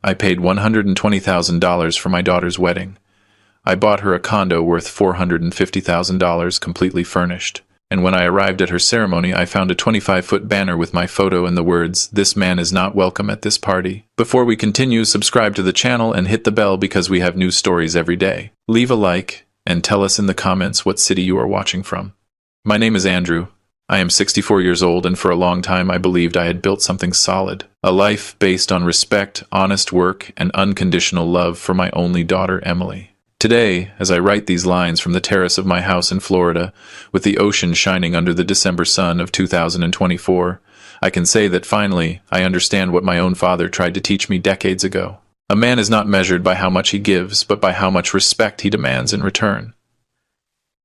I paid $120,000 for my daughter's wedding. I bought her a condo worth $450,000 completely furnished. And when I arrived at her ceremony, I found a 25-foot banner with my photo and the words, "This man is not welcome at this party." Before we continue, subscribe to the channel and hit the bell because we have new stories every day. Leave a like and tell us in the comments what city you are watching from. My name is Andrew. I am 64 years old, and for a long time I believed I had built something solid. A life based on respect, honest work, and unconditional love for my only daughter, Emily. Today, as I write these lines from the terrace of my house in Florida, with the ocean shining under the December sun of 2024, I can say that finally, I understand what my own father tried to teach me decades ago. A man is not measured by how much he gives, but by how much respect he demands in return.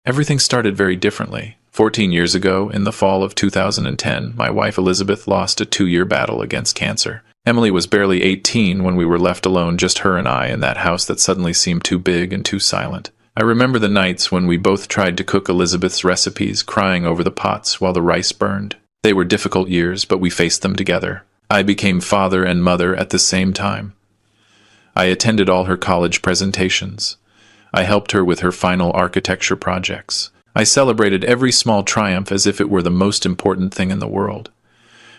Everything started very differently. 14 years ago, in the fall of 2010, my wife Elizabeth lost a 2-year battle against cancer. Emily was barely 18 when we were left alone, just her and I, in that house that suddenly seemed too big and too silent. I remember the nights when we both tried to cook Elizabeth's recipes, crying over the pots while the rice burned. They were difficult years, but we faced them together. I became father and mother at the same time. I attended all her college presentations. I helped her with her final architecture projects. I celebrated every small triumph as if it were the most important thing in the world.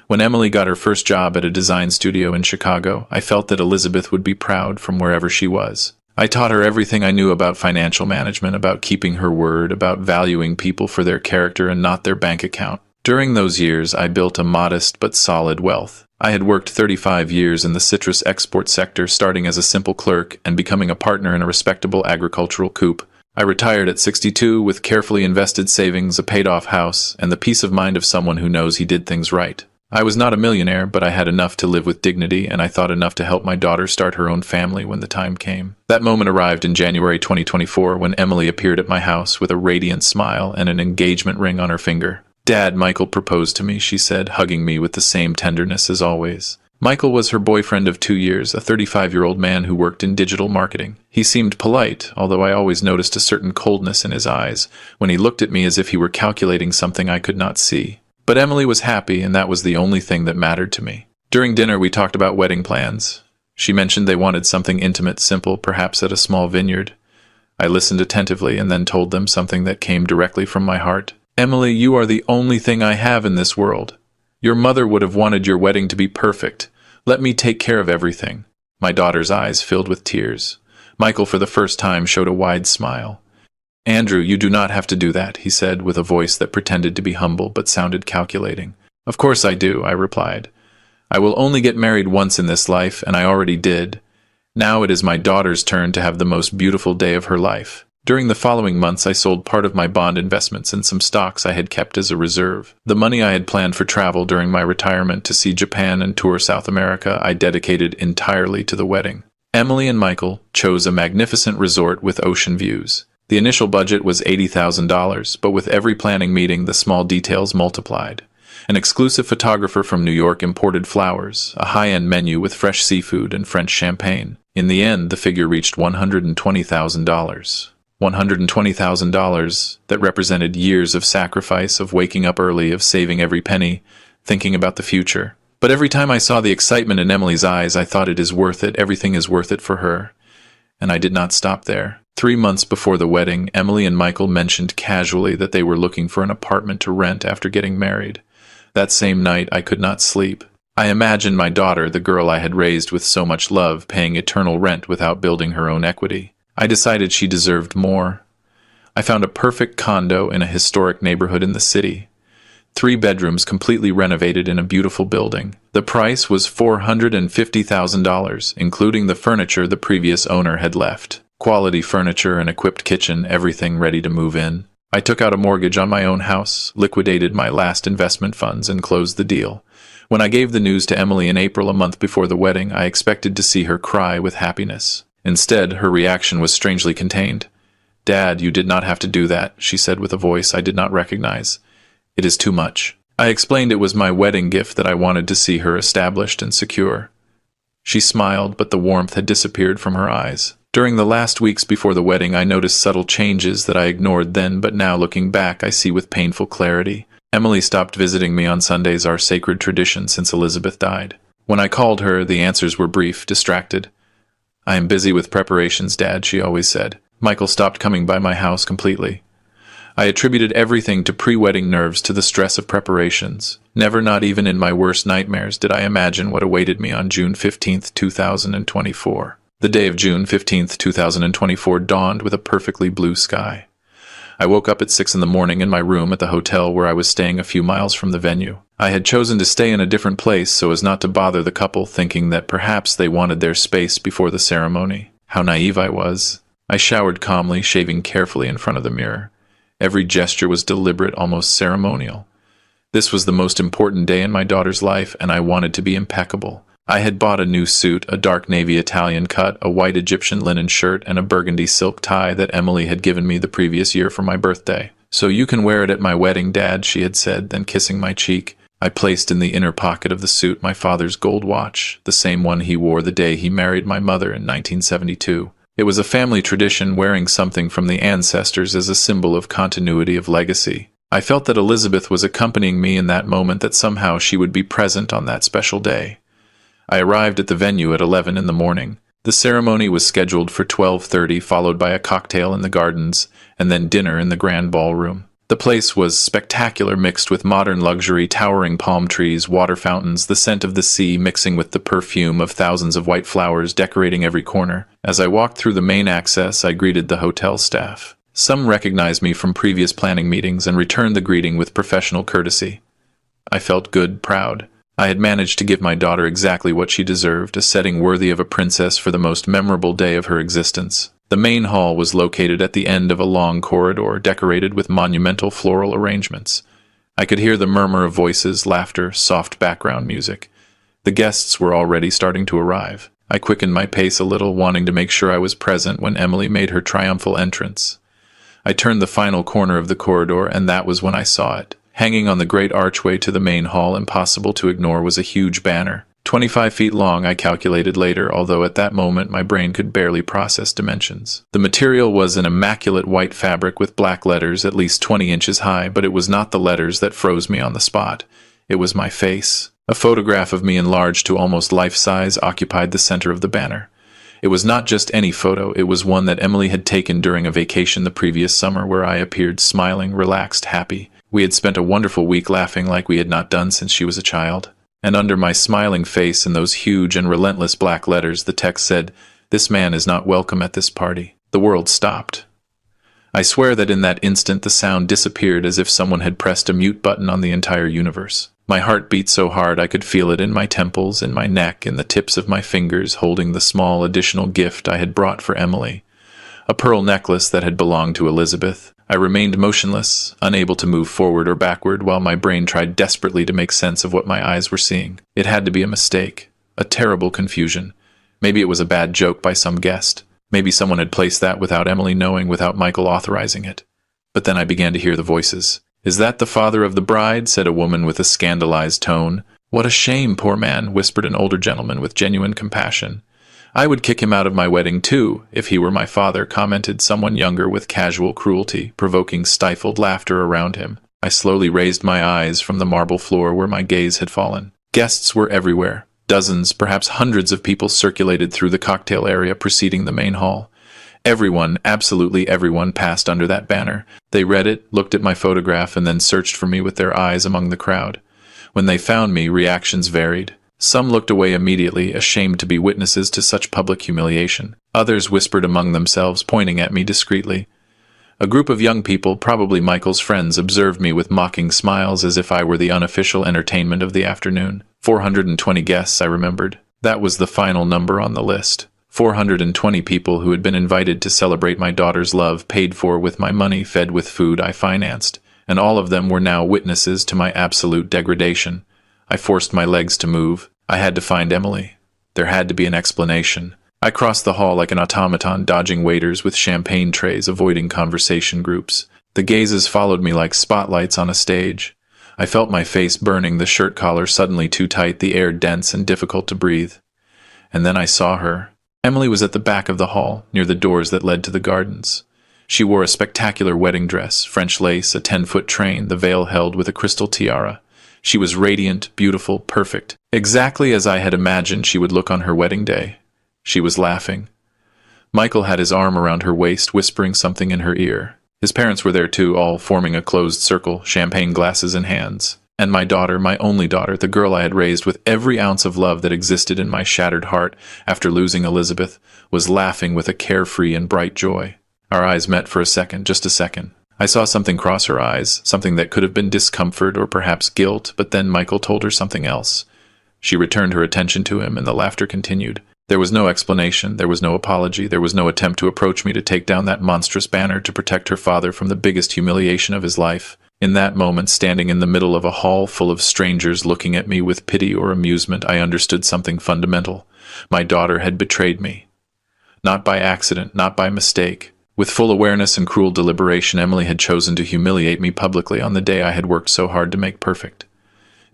When Emily got her first job at a design studio in Chicago, I felt that Elizabeth would be proud from wherever she was. I taught her everything I knew about financial management, about keeping her word, about valuing people for their character and not their bank account. During those years, I built a modest but solid wealth. I had worked 35 years in the citrus export sector, starting as a simple clerk and becoming a partner in a respectable agricultural coup. I retired at 62 with carefully invested savings, a paid-off house, and the peace of mind of someone who knows he did things right. I was not a millionaire, but I had enough to live with dignity, and I thought enough to help my daughter start her own family when the time came. That moment arrived in January 2024 when Emily appeared at my house with a radiant smile and an engagement ring on her finger. "Dad, Michael proposed to me," she said, hugging me with the same tenderness as always. Michael was her boyfriend of 2 years, a 35-year-old man who worked in digital marketing. He seemed polite, although I always noticed a certain coldness in his eyes when he looked at me as if he were calculating something I could not see. But Emily was happy, and that was the only thing that mattered to me. During dinner, we talked about wedding plans. She mentioned they wanted something intimate, simple, perhaps at a small vineyard. I listened attentively and then told them something that came directly from my heart. "Emily, you are the only thing I have in this world. Your mother would have wanted your wedding to be perfect. Let me take care of everything." My daughter's eyes filled with tears. Michael, for the first time, showed a wide smile. "Andrew, you do not have to do that," he said with a voice that pretended to be humble but sounded calculating. "Of course I do," I replied. "I will only get married once in this life, and I already did. Now it is my daughter's turn to have the most beautiful day of her life." During the following months, I sold part of my bond investments and some stocks I had kept as a reserve. The money I had planned for travel during my retirement to see Japan and tour South America, I dedicated entirely to the wedding. Emily and Michael chose a magnificent resort with ocean views. The initial budget was $80,000, but with every planning meeting, the small details multiplied. An exclusive photographer from New York imported flowers, a high-end menu with fresh seafood and French champagne. In the end, the figure reached $120,000. $120,000 that represented years of sacrifice, of waking up early, of saving every penny, thinking about the future. But every time I saw the excitement in Emily's eyes, I thought, it is worth it, everything is worth it for her. And I did not stop there. 3 months before the wedding, Emily and Michael mentioned casually that they were looking for an apartment to rent after getting married. That same night, I could not sleep. I imagined my daughter, the girl I had raised with so much love, paying eternal rent without building her own equity. I decided she deserved more. I found a perfect condo in a historic neighborhood in the city. 3 bedrooms completely renovated in a beautiful building. The price was $450,000, including the furniture the previous owner had left. Quality furniture, an equipped kitchen, everything ready to move in. I took out a mortgage on my own house, liquidated my last investment funds, and closed the deal. When I gave the news to Emily in April, a month before the wedding, I expected to see her cry with happiness. Instead, her reaction was strangely contained. "Dad, you did not have to do that," she said with a voice I did not recognize. "It is too much." I explained it was my wedding gift, that I wanted to see her established and secure. She smiled, but the warmth had disappeared from her eyes. During the last weeks before the wedding, I noticed subtle changes that I ignored then, but now looking back, I see with painful clarity. Emily stopped visiting me on Sundays, our sacred tradition since Elizabeth died. When I called her, the answers were brief, distracted. "I am busy with preparations, Dad," she always said. Michael stopped coming by my house completely. I attributed everything to pre-wedding nerves, to the stress of preparations. Never, not even in my worst nightmares, did I imagine what awaited me on June 15th, 2024. The day of June 15th, 2024 dawned with a perfectly blue sky. I woke up at 6 in the morning in my room at the hotel where I was staying a few miles from the venue. I had chosen to stay in a different place so as not to bother the couple, thinking that perhaps they wanted their space before the ceremony. How naive I was. I showered calmly, shaving carefully in front of the mirror. Every gesture was deliberate, almost ceremonial. This was the most important day in my daughter's life, and I wanted to be impeccable. I had bought a new suit, a dark navy Italian cut, a white Egyptian linen shirt, and a burgundy silk tie that Emily had given me the previous year for my birthday. "So you can wear it at my wedding, Dad," she had said, then kissing my cheek. I placed in the inner pocket of the suit my father's gold watch, the same one he wore the day he married my mother in 1972. It was a family tradition, wearing something from the ancestors as a symbol of continuity, of legacy. I felt that Elizabeth was accompanying me in that moment, that somehow she would be present on that special day. I arrived at the venue at 11 in the morning. The ceremony was scheduled for 12:30, followed by a cocktail in the gardens, and then dinner in the grand ballroom. The place was spectacular, mixed with modern luxury, towering palm trees, water fountains, the scent of the sea mixing with the perfume of thousands of white flowers decorating every corner. As I walked through the main access, I greeted the hotel staff. Some recognized me from previous planning meetings and returned the greeting with professional courtesy. I felt good, proud. I had managed to give my daughter exactly what she deserved, a setting worthy of a princess for the most memorable day of her existence. The main hall was located at the end of a long corridor, decorated with monumental floral arrangements. I could hear the murmur of voices, laughter, soft background music. The guests were already starting to arrive. I quickened my pace a little, wanting to make sure I was present when Emily made her triumphal entrance. I turned the final corner of the corridor, and that was when I saw it. Hanging on the great archway to the main hall, impossible to ignore, was a huge banner. 25 feet long, I calculated later, although at that moment my brain could barely process dimensions. The material was an immaculate white fabric with black letters at least 20 inches high, but it was not the letters that froze me on the spot. It was my face. A photograph of me enlarged to almost life-size occupied the center of the banner. It was not just any photo, it was one that Emily had taken during a vacation the previous summer, where I appeared smiling, relaxed, happy. We had spent a wonderful week laughing like we had not done since she was a child. And under my smiling face and those huge and relentless black letters, the text said, "This man is not welcome at this party." The world stopped. I swear that in that instant the sound disappeared, as if someone had pressed a mute button on the entire universe. My heart beat so hard I could feel it in my temples, in my neck, in the tips of my fingers, holding the small additional gift I had brought for Emily. A pearl necklace that had belonged to Elizabeth. I remained motionless, unable to move forward or backward, while my brain tried desperately to make sense of what my eyes were seeing. It had to be a mistake, a terrible confusion. Maybe it was a bad joke by some guest. Maybe someone had placed that without Emily knowing, without Michael authorizing it. But then I began to hear the voices. "Is that the father of the bride?" said a woman with a scandalized tone. "What a shame, poor man," whispered an older gentleman with genuine compassion. "I would kick him out of my wedding too, if he were my father," commented someone younger with casual cruelty, provoking stifled laughter around him. I slowly raised my eyes from the marble floor where my gaze had fallen. Guests were everywhere. Dozens, perhaps hundreds of people circulated through the cocktail area preceding the main hall. Everyone, absolutely everyone, passed under that banner. They read it, looked at my photograph, and then searched for me with their eyes among the crowd. When they found me, reactions varied. Some looked away immediately, ashamed to be witnesses to such public humiliation. Others whispered among themselves, pointing at me discreetly. A group of young people, probably Michael's friends, observed me with mocking smiles, as if I were the unofficial entertainment of the afternoon. 420 guests, I remembered. That was the final number on the list. 420 people who had been invited to celebrate my daughter's love, paid for with my money, fed with food I financed. And all of them were now witnesses to my absolute degradation. I forced my legs to move. I had to find Emily. There had to be an explanation. I crossed the hall like an automaton, dodging waiters with champagne trays, avoiding conversation groups. The gazes followed me like spotlights on a stage. I felt my face burning, the shirt collar suddenly too tight, the air dense and difficult to breathe. And then I saw her. Emily was at the back of the hall, near the doors that led to the gardens. She wore a spectacular wedding dress, French lace, a 10-foot train, the veil held with a crystal tiara. She was radiant, beautiful, perfect, exactly as I had imagined she would look on her wedding day. She was laughing. Michael had his arm around her waist, whispering something in her ear. His parents were there too, all forming a closed circle, champagne glasses in hands. And my daughter, my only daughter, the girl I had raised with every ounce of love that existed in my shattered heart after losing Elizabeth, was laughing with a carefree and bright joy. Our eyes met for a second, just a second. I saw something cross her eyes, something that could have been discomfort or perhaps guilt, but then Michael told her something else. She returned her attention to him, and the laughter continued. There was no explanation, there was no apology, there was no attempt to approach me to take down that monstrous banner to protect her father from the biggest humiliation of his life. In that moment, standing in the middle of a hall full of strangers looking at me with pity or amusement, I understood something fundamental. My daughter had betrayed me. Not by accident, not by mistake. With full awareness and cruel deliberation, Emily had chosen to humiliate me publicly on the day I had worked so hard to make perfect.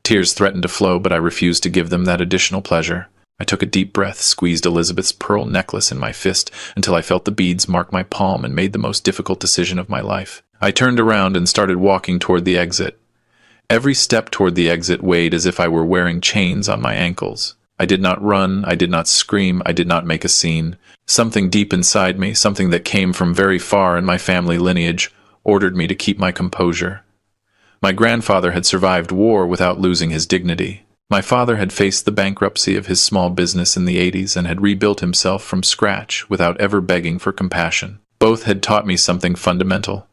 Tears threatened to flow, but I refused to give them that additional pleasure. I took a deep breath, squeezed Elizabeth's pearl necklace in my fist until I felt the beads mark my palm, and made the most difficult decision of my life. I turned around and started walking toward the exit. Every step toward the exit weighed as if I were wearing chains on my ankles. I did not run, I did not scream, I did not make a scene. Something deep inside me, something that came from very far in my family lineage, ordered me to keep my composure. My grandfather had survived war without losing his dignity. My father had faced the bankruptcy of his small business in the 80s and had rebuilt himself from scratch without ever begging for compassion. Both had taught me something fundamental.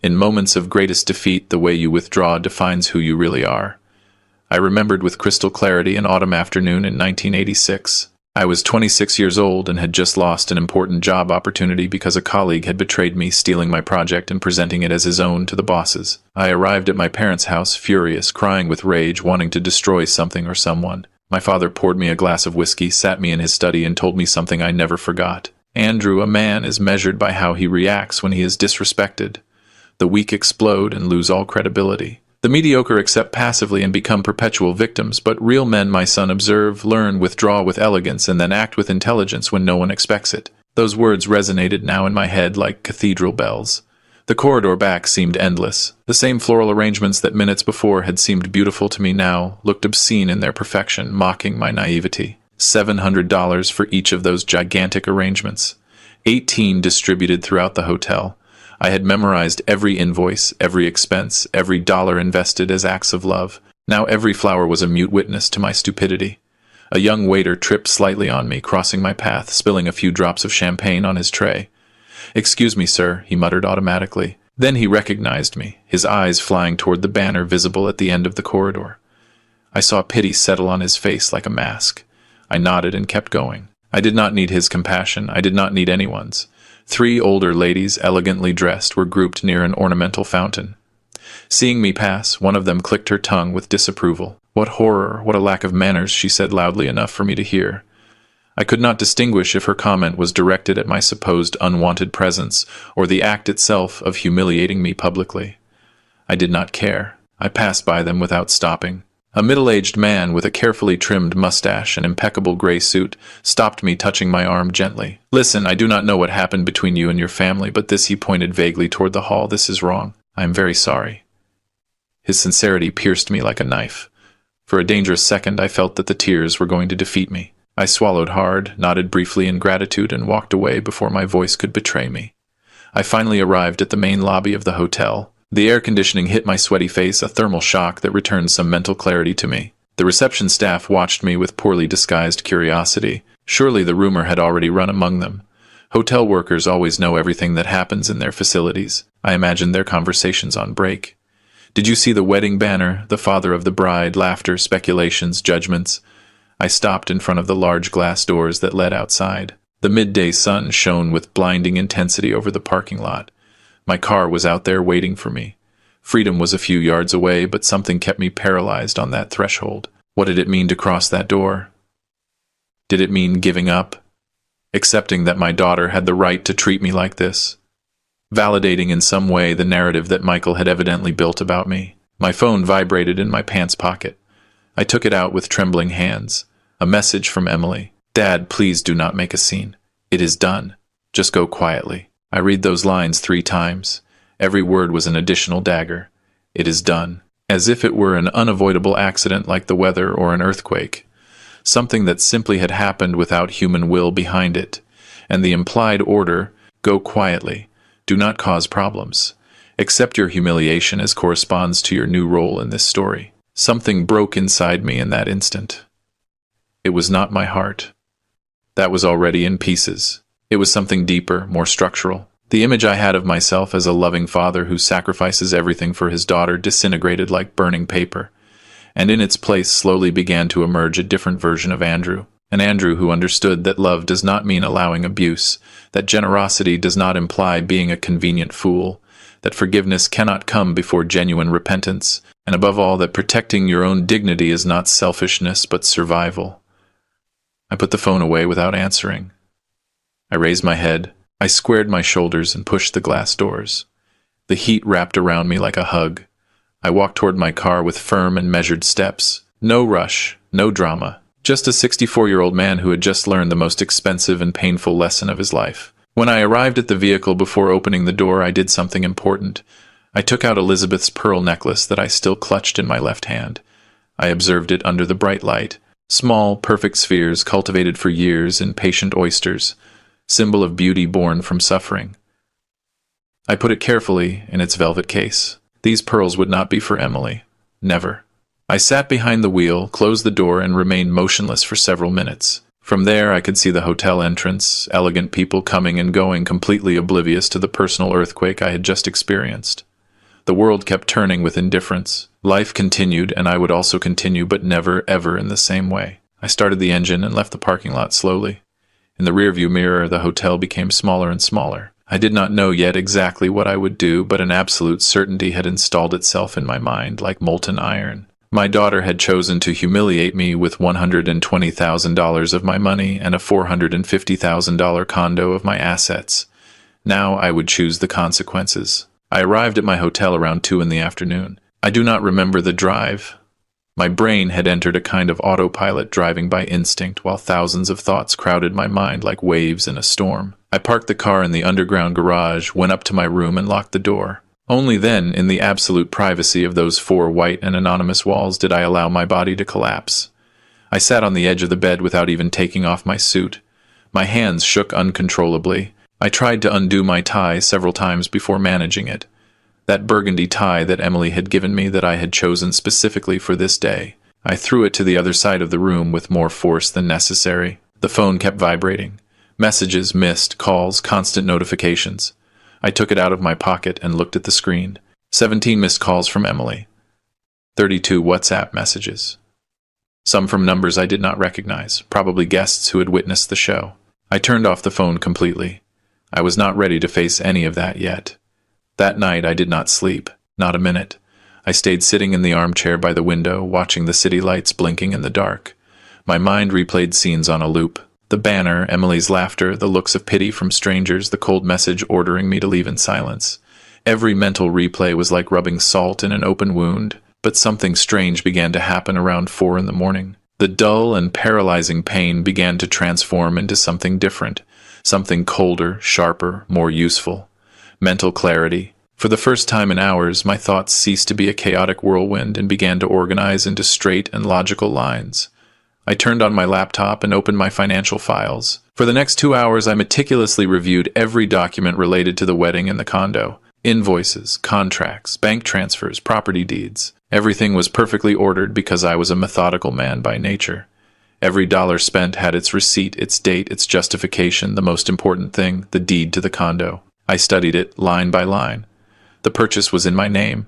In moments of greatest defeat, the way you withdraw defines who you really are. I remembered with crystal clarity an autumn afternoon in 1986. I was 26 years old and had just lost an important job opportunity because a colleague had betrayed me, stealing my project and presenting it as his own to the bosses. I arrived at my parents' house, furious, crying with rage, wanting to destroy something or someone. My father poured me a glass of whiskey, sat me in his study, and told me something I never forgot. Andrew, a man is measured by how he reacts when he is disrespected. The weak explode and lose all credibility. The mediocre accept passively and become perpetual victims, but real men, my son, observe, learn, withdraw with elegance, and then act with intelligence when no one expects it. Those words resonated now in my head like cathedral bells. The corridor back seemed endless. The same floral arrangements that minutes before had seemed beautiful to me now looked obscene in their perfection, mocking my naivety. $700 for each of those gigantic arrangements. 18 distributed throughout the hotel. I had memorized every invoice, every expense, every dollar invested as acts of love. Now every flower was a mute witness to my stupidity. A young waiter tripped slightly on me, crossing my path, spilling a few drops of champagne on his tray. "Excuse me, sir," he muttered automatically. Then he recognized me, his eyes flying toward the banner visible at the end of the corridor. I saw pity settle on his face like a mask. I nodded and kept going. I did not need his compassion. I did not need anyone's. 3 older ladies, elegantly dressed, were grouped near an ornamental fountain. Seeing me pass, one of them clicked her tongue with disapproval. "What horror, what a lack of manners," she said loudly enough for me to hear. I could not distinguish if her comment was directed at my supposed unwanted presence or the act itself of humiliating me publicly. I did not care. I passed by them without stopping. A middle-aged man with a carefully trimmed mustache and impeccable gray suit stopped me, touching my arm gently. "Listen, I do not know what happened between you and your family, but this," he pointed vaguely toward the hall, "this is wrong. I am very sorry." His sincerity pierced me like a knife. For a dangerous second, I felt that the tears were going to defeat me. I swallowed hard, nodded briefly in gratitude, and walked away before my voice could betray me. I finally arrived at the main lobby of the hotel. The air conditioning hit my sweaty face, a thermal shock that returned some mental clarity to me. The reception staff watched me with poorly disguised curiosity. Surely the rumor had already run among them. Hotel workers always know everything that happens in their facilities. I imagined their conversations on break. "Did you see the wedding banner, the father of the bride?" Laughter, speculations, judgments. I stopped in front of the large glass doors that led outside. The midday sun shone with blinding intensity over the parking lot. My car was out there waiting for me. Freedom was a few yards away, but something kept me paralyzed on that threshold. What did it mean to cross that door? Did it mean giving up? Accepting that my daughter had the right to treat me like this? Validating in some way the narrative that Michael had evidently built about me? My phone vibrated in my pants pocket. I took it out with trembling hands. A message from Emily. "Dad, please do not make a scene. It is done. Just go quietly." I read those lines 3 times. Every word was an additional dagger. It is done. as if it were an unavoidable accident like the weather or an earthquake, something that simply had happened without human will behind it, and the implied order, go quietly, do not cause problems. Accept your humiliation as corresponds to your new role in this story. Something broke inside me in that instant. It was not my heart. That was already in pieces. It was something deeper, more structural. The image I had of myself as a loving father who sacrifices everything for his daughter disintegrated like burning paper, and in its place slowly began to emerge a different version of Andrew. An Andrew who understood that love does not mean allowing abuse, that generosity does not imply being a convenient fool, that forgiveness cannot come before genuine repentance, and above all that protecting your own dignity is not selfishness but survival. I put the phone away without answering. I raised my head, I squared my shoulders and pushed the glass doors. The heat wrapped around me like a hug. I walked toward my car with firm and measured steps. No rush, no drama. Just a 64-year-old man who had just learned the most expensive and painful lesson of his life. When I arrived at the vehicle before opening the door, I did something important. I took out Elizabeth's pearl necklace that I still clutched in my left hand. I observed it under the bright light. Small, perfect spheres cultivated for years in patient oysters, symbol of beauty born from suffering. I put it carefully in its velvet case. These pearls would not be for Emily. Never. I sat behind the wheel, closed the door, and remained motionless for several minutes. From there, I could see the hotel entrance, elegant people coming and going, completely oblivious to the personal earthquake I had just experienced. The world kept turning with indifference. Life continued, and I would also continue, but never, ever in the same way. I started the engine and left the parking lot slowly. In the rearview mirror, the hotel became smaller and smaller. I did not know yet exactly what I would do, but an absolute certainty had installed itself in my mind like molten iron. My daughter had chosen to humiliate me with $120,000 of my money and a $450,000 condo of my assets. Now I would choose the consequences. I arrived at my hotel around 2 in the afternoon. I do not remember the drive. My brain had entered a kind of autopilot, driving by instinct, while thousands of thoughts crowded my mind like waves in a storm. I parked the car in the underground garage, went up to my room, and locked the door. Only then, in the absolute privacy of those 4 white and anonymous walls, did I allow my body to collapse. I sat on the edge of the bed without even taking off my suit. My hands shook uncontrollably. I tried to undo my tie several times before managing it. That burgundy tie that Emily had given me, that I had chosen specifically for this day. I threw it to the other side of the room with more force than necessary. The phone kept vibrating. Messages, missed calls, constant notifications. I took it out of my pocket and looked at the screen. 17 missed calls from Emily. 32 WhatsApp messages. Some from numbers I did not recognize, probably guests who had witnessed the show. I turned off the phone completely. I was not ready to face any of that yet. That night I did not sleep, not a minute. I stayed sitting in the armchair by the window, watching the city lights blinking in the dark. My mind replayed scenes on a loop. The banner, Emily's laughter, the looks of pity from strangers, the cold message ordering me to leave in silence. Every mental replay was like rubbing salt in an open wound, but something strange began to happen around 4 in the morning. The dull and paralyzing pain began to transform into something different, something colder, sharper, more useful. Mental clarity. For the first time in hours, my thoughts ceased to be a chaotic whirlwind and began to organize into straight and logical lines. I turned on my laptop and opened my financial files. For the next 2 hours, I meticulously reviewed every document related to the wedding and the condo. Invoices, contracts, bank transfers, property deeds. Everything was perfectly ordered because I was a methodical man by nature. Every dollar spent had its receipt, its date, its justification, the most important thing, the deed to the condo. I studied it line by line. The purchase was in my name.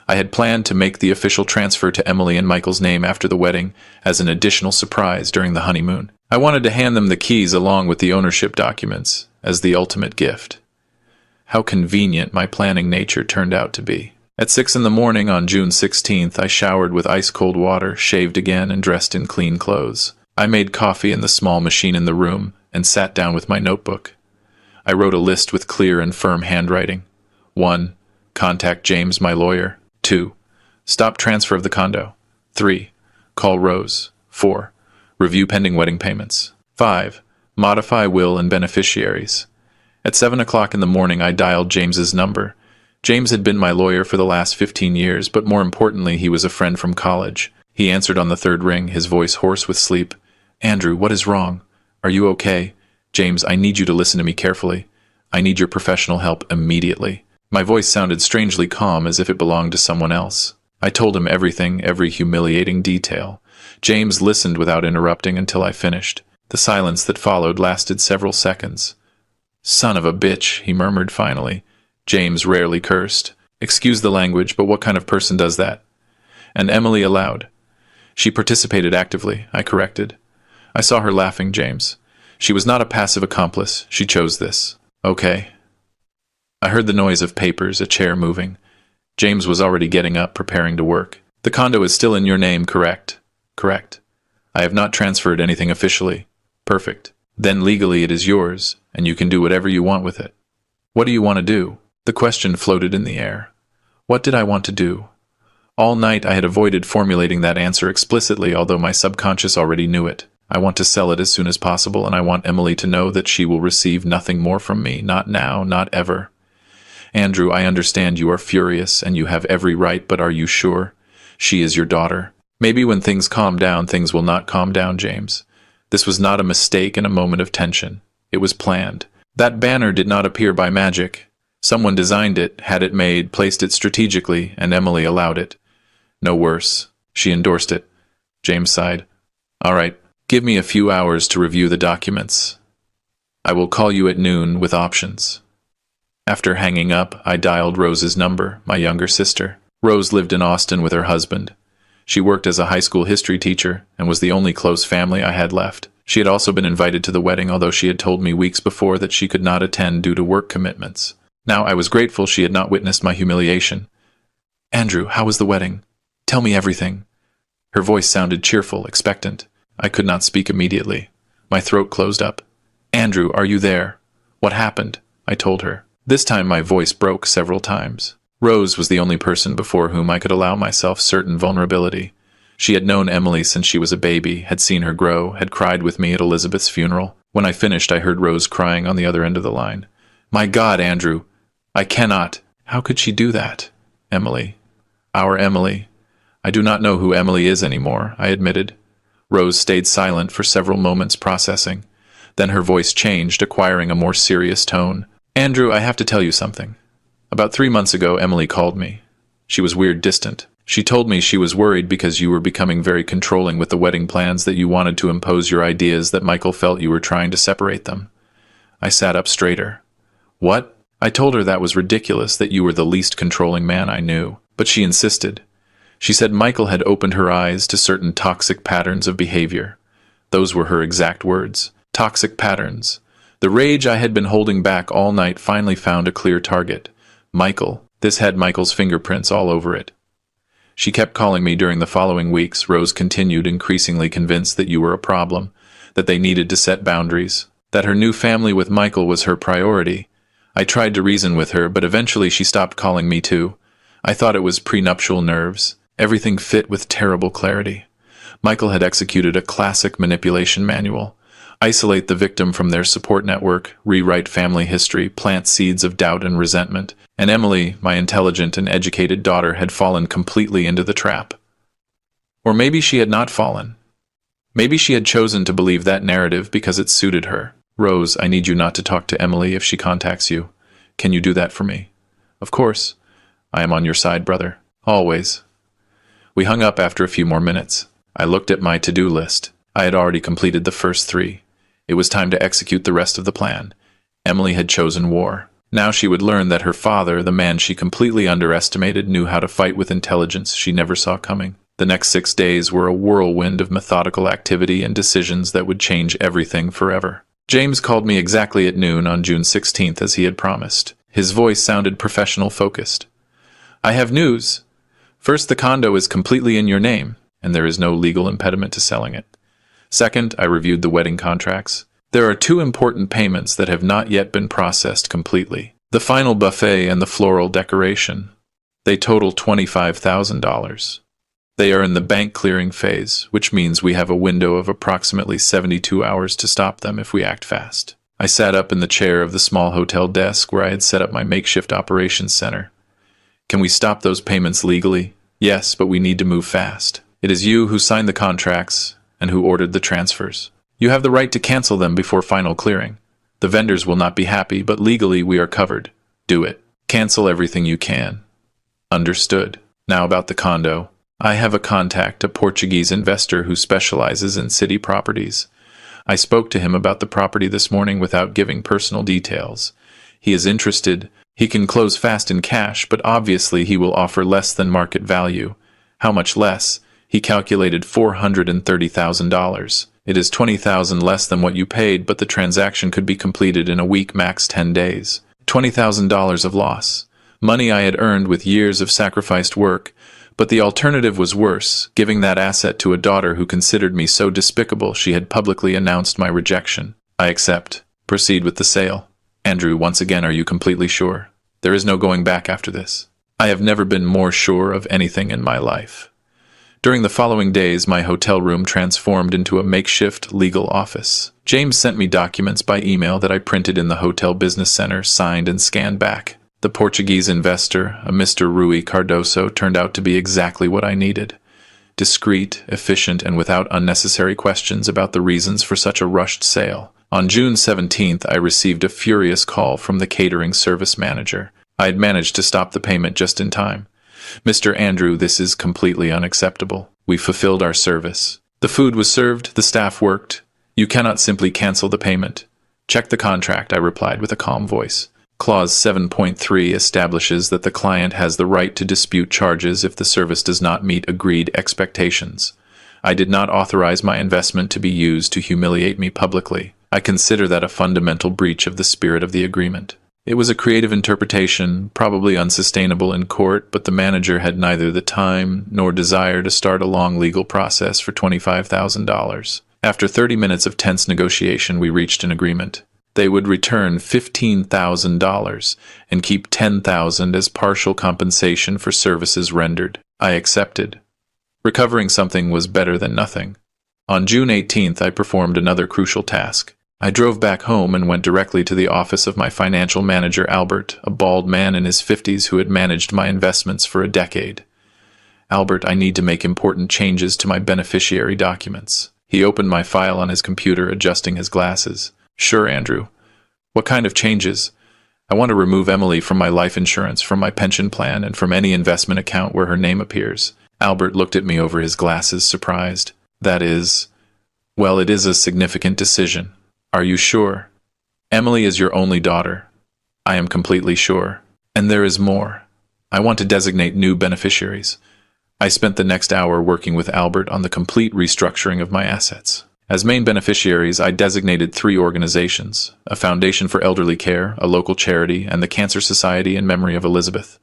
I had planned to make the official transfer to Emily and Michael's name after the wedding as an additional surprise during the honeymoon. I wanted to hand them the keys along with the ownership documents as the ultimate gift. How convenient my planning nature turned out to be. At 6 in the morning on June 16th, I showered with ice-cold water, shaved again, and dressed in clean clothes. I made coffee in the small machine in the room and sat down with my notebook. I wrote a list with clear and firm handwriting. 1. Contact James, my lawyer. 2. Stop transfer of the condo. 3. Call Rose. 4. Review pending wedding payments. 5. Modify will and beneficiaries. At 7 o'clock in the morning, I dialed James's number. James had been my lawyer for the last 15 years, but more importantly, he was a friend from college. He answered on the third ring, his voice hoarse with sleep. "Andrew, what is wrong? Are you okay? James, I need you to listen to me carefully. I need your professional help immediately." My voice sounded strangely calm, as if it belonged to someone else. I told him everything, every humiliating detail. James listened without interrupting until I finished. The silence that followed lasted several seconds. "Son of a bitch," he murmured finally. James rarely cursed. "Excuse the language, but what kind of person does that?" And Emily aloud. "She participated actively," I corrected. I saw her laughing, James. She was not a passive accomplice. She chose this. "Okay." I heard the noise of papers, a chair moving. James was already getting up, preparing to work. "The condo is still in your name, correct?" "Correct." "I have not transferred anything officially." "Perfect. Then legally it is yours, and you can do whatever you want with it." "What do you want to do?" The question floated in the air. What did I want to do? All night I had avoided formulating that answer explicitly, although my subconscious already knew it. I want to sell it as soon as possible, and I want Emily to know that she will receive nothing more from me, not now, not ever. "Andrew, I understand you are furious, and you have every right, but are you sure? She is your daughter. Maybe when things calm down, things will not calm down, James. This was not a mistake in a moment of tension. It was planned. That banner did not appear by magic. Someone designed it, had it made, placed it strategically, and Emily allowed it. No worse. She endorsed it." James sighed. "All right, give me a few hours to review the documents. I will call you at noon with options." After hanging up, I dialed Rose's number, my younger sister. Rose lived in Austin with her husband. She worked as a high school history teacher and was the only close family I had left. She had also been invited to the wedding, although she had told me weeks before that she could not attend due to work commitments. Now I was grateful she had not witnessed my humiliation. "Andrew, how was the wedding? Tell me everything." Her voice sounded cheerful, expectant. I could not speak immediately. My throat closed up. "Andrew, are you there? What happened?" I told her. This time my voice broke several times. Rose was the only person before whom I could allow myself certain vulnerability. She had known Emily since she was a baby, had seen her grow, had cried with me at Elizabeth's funeral. When I finished, I heard Rose crying on the other end of the line. "My God, Andrew! I cannot." "How could she do that?" "Emily. Our Emily." "I do not know who Emily is anymore," I admitted. Rose stayed silent for several moments, processing. Then her voice changed, acquiring a more serious tone. "Andrew, I have to tell you something. About 3 months ago, Emily called me. She was weird, distant. She told me she was worried because you were becoming very controlling with the wedding plans, that you wanted to impose your ideas, that Michael felt you were trying to separate them." I sat up straighter. "What?" I told her that was ridiculous, that you were the least controlling man I knew. But she insisted. She said Michael had opened her eyes to certain toxic patterns of behavior. Those were her exact words. Toxic patterns. The rage I had been holding back all night finally found a clear target. Michael. This had Michael's fingerprints all over it. "She kept calling me during the following weeks," Rose continued, increasingly convinced that you were a problem, that they needed to set boundaries, that her new family with Michael was her priority. I tried to reason with her, but eventually she stopped calling me too. I thought it was prenuptial nerves. Everything fit with terrible clarity. Michael had executed a classic manipulation manual. Isolate the victim from their support network, rewrite family history, plant seeds of doubt and resentment. And Emily, my intelligent and educated daughter, had fallen completely into the trap. Or maybe she had not fallen. Maybe she had chosen to believe that narrative because it suited her. "Rose, I need you not to talk to Emily if she contacts you. Can you do that for me?" "Of course. I am on your side, brother. Always." We hung up after a few more minutes. I looked at my to-do list. I had already completed the first 3. It was time to execute the rest of the plan. Emily had chosen war. Now she would learn that her father, the man she completely underestimated, knew how to fight with intelligence she never saw coming. The next 6 days were a whirlwind of methodical activity and decisions that would change everything forever. James called me exactly at noon on June 16th, as he had promised. His voice sounded professional, focused. "I have news. First, the condo is completely in your name, and there is no legal impediment to selling it. Second, I reviewed the wedding contracts. There are 2 important payments that have not yet been processed completely. The final buffet and the floral decoration. They total $25,000. They are in the bank clearing phase, which means we have a window of approximately 72 hours to stop them if we act fast." I sat up in the chair of the small hotel desk where I had set up my makeshift operations center. Can we stop those payments legally? Yes, but we need to move fast. It is you who signed the contracts and who ordered the transfers. You have the right to cancel them before final clearing. The vendors will not be happy, but legally we are covered. Do it. Cancel everything you can. Understood. Now about the condo. I have a contact, a Portuguese investor who specializes in city properties. I spoke to him about the property this morning without giving personal details. He is interested. He can close fast in cash, but obviously he will offer less than market value. How much less? He calculated $430,000. It is $20,000 less than what you paid, but the transaction could be completed in a week, max 10 days. $20,000 of loss. Money I had earned with years of sacrificed work, but the alternative was worse, giving that asset to a daughter who considered me so despicable she had publicly announced my rejection. I accept. Proceed with the sale. Andrew, once again, are you completely sure? There is no going back after this. I have never been more sure of anything in my life. During the following days, my hotel room transformed into a makeshift legal office. James sent me documents by email that I printed in the hotel business center, signed and scanned back. The Portuguese investor, a Mr. Rui Cardoso, turned out to be exactly what I needed. Discreet, efficient, and without unnecessary questions about the reasons for such a rushed sale. On June 17th, I received a furious call from the catering service manager. I had managed to stop the payment just in time. Mr. Andrew, this is completely unacceptable. We fulfilled our service. The food was served, the staff worked. You cannot simply cancel the payment. Check the contract, I replied with a calm voice. Clause 7.3 establishes that the client has the right to dispute charges if the service does not meet agreed expectations. I did not authorize my investment to be used to humiliate me publicly. I consider that a fundamental breach of the spirit of the agreement. It was a creative interpretation, probably unsustainable in court, but the manager had neither the time nor desire to start a long legal process for $25,000. After 30 minutes of tense negotiation, we reached an agreement. They would return $15,000 and keep $10,000 as partial compensation for services rendered. I accepted. Recovering something was better than nothing. On June 18th, I performed another crucial task. I drove back home and went directly to the office of my financial manager, Albert, a bald man in his 50s who had managed my investments for a decade. Albert, I need to make important changes to my beneficiary documents. He opened my file on his computer, adjusting his glasses. Sure, Andrew. What kind of changes? I want to remove Emily from my life insurance, from my pension plan, and from any investment account where her name appears. Albert looked at me over his glasses, surprised. That is... Well, it is a significant decision. Are you sure? Emily is your only daughter. I am completely sure. And there is more. I want to designate new beneficiaries. I spent the next hour working with Albert on the complete restructuring of my assets. As main beneficiaries, I designated 3 organizations: a foundation for elderly care, a local charity, and the Cancer Society in memory of Elizabeth.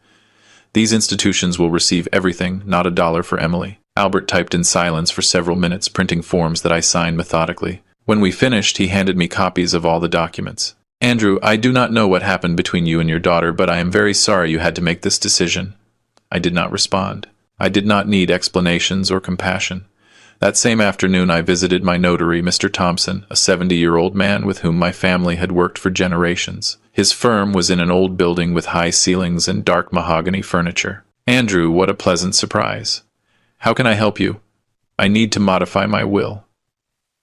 These institutions will receive everything, not a dollar for Emily. Albert typed in silence for several minutes, printing forms that I signed methodically. When we finished, he handed me copies of all the documents. Andrew, I do not know what happened between you and your daughter, but I am very sorry you had to make this decision. I did not respond. I did not need explanations or compassion. That same afternoon, I visited my notary, Mr. Thompson, a 70-year-old man with whom my family had worked for generations. His firm was in an old building with high ceilings and dark mahogany furniture. Andrew, what a pleasant surprise. How can I help you? I need to modify my will.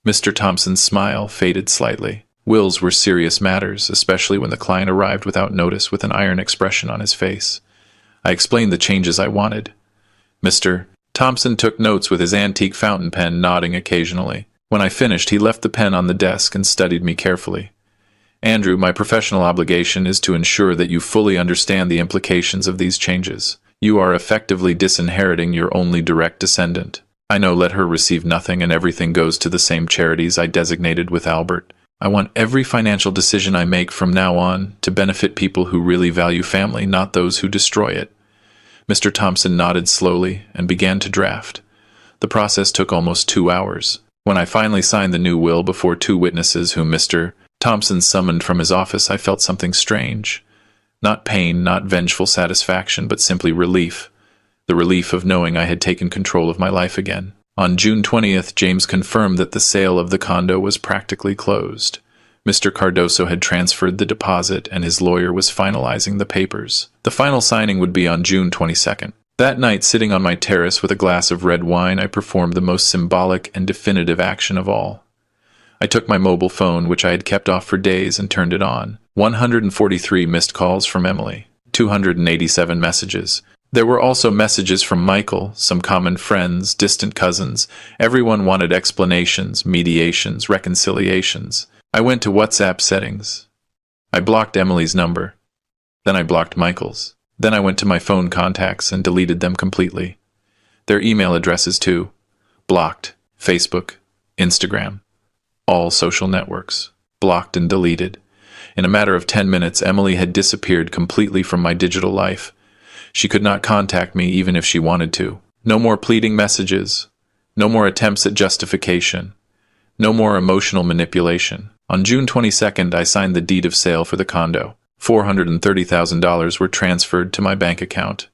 Mr. Thompson's smile faded slightly. Wills were serious matters, especially when the client arrived without notice with an iron expression on his face. I explained the changes I wanted. Mr. Thompson took notes with his antique fountain pen, nodding occasionally. When I finished, he left the pen on the desk and studied me carefully. Andrew, my professional obligation is to ensure that you fully understand the implications of these changes. You are effectively disinheriting your only direct descendant. I know, let her receive nothing and everything goes to the same charities I designated with Albert. I want every financial decision I make from now on to benefit people who really value family, not those who destroy it. Mr. Thompson nodded slowly and began to draft. The process took almost 2 hours. When I finally signed the new will before 2 witnesses whom Mr. Thompson summoned from his office, I felt something strange. Not pain, not vengeful satisfaction, but simply relief. The relief of knowing I had taken control of my life again. On June 20th, James confirmed that the sale of the condo was practically closed. Mr. Cardoso had transferred the deposit and his lawyer was finalizing the papers. The final signing would be on June 22nd. That night, sitting on my terrace with a glass of red wine, I performed the most symbolic and definitive action of all. I took my mobile phone, which I had kept off for days, and turned it on. 143 missed calls from Emily. 287 messages. There were also messages from Michael, some common friends, distant cousins. Everyone wanted explanations, mediations, reconciliations. I went to WhatsApp settings. I blocked Emily's number. Then I blocked Michael's. Then I went to my phone contacts and deleted them completely. Their email addresses too. Blocked. Facebook, Instagram. All social networks. Blocked and deleted. In a matter of 10 minutes, Emily had disappeared completely from my digital life. She could not contact me even if she wanted to. No more pleading messages. No more attempts at justification. No more emotional manipulation. On June 22nd, I signed the deed of sale for the condo. $430,000 were transferred to my bank account.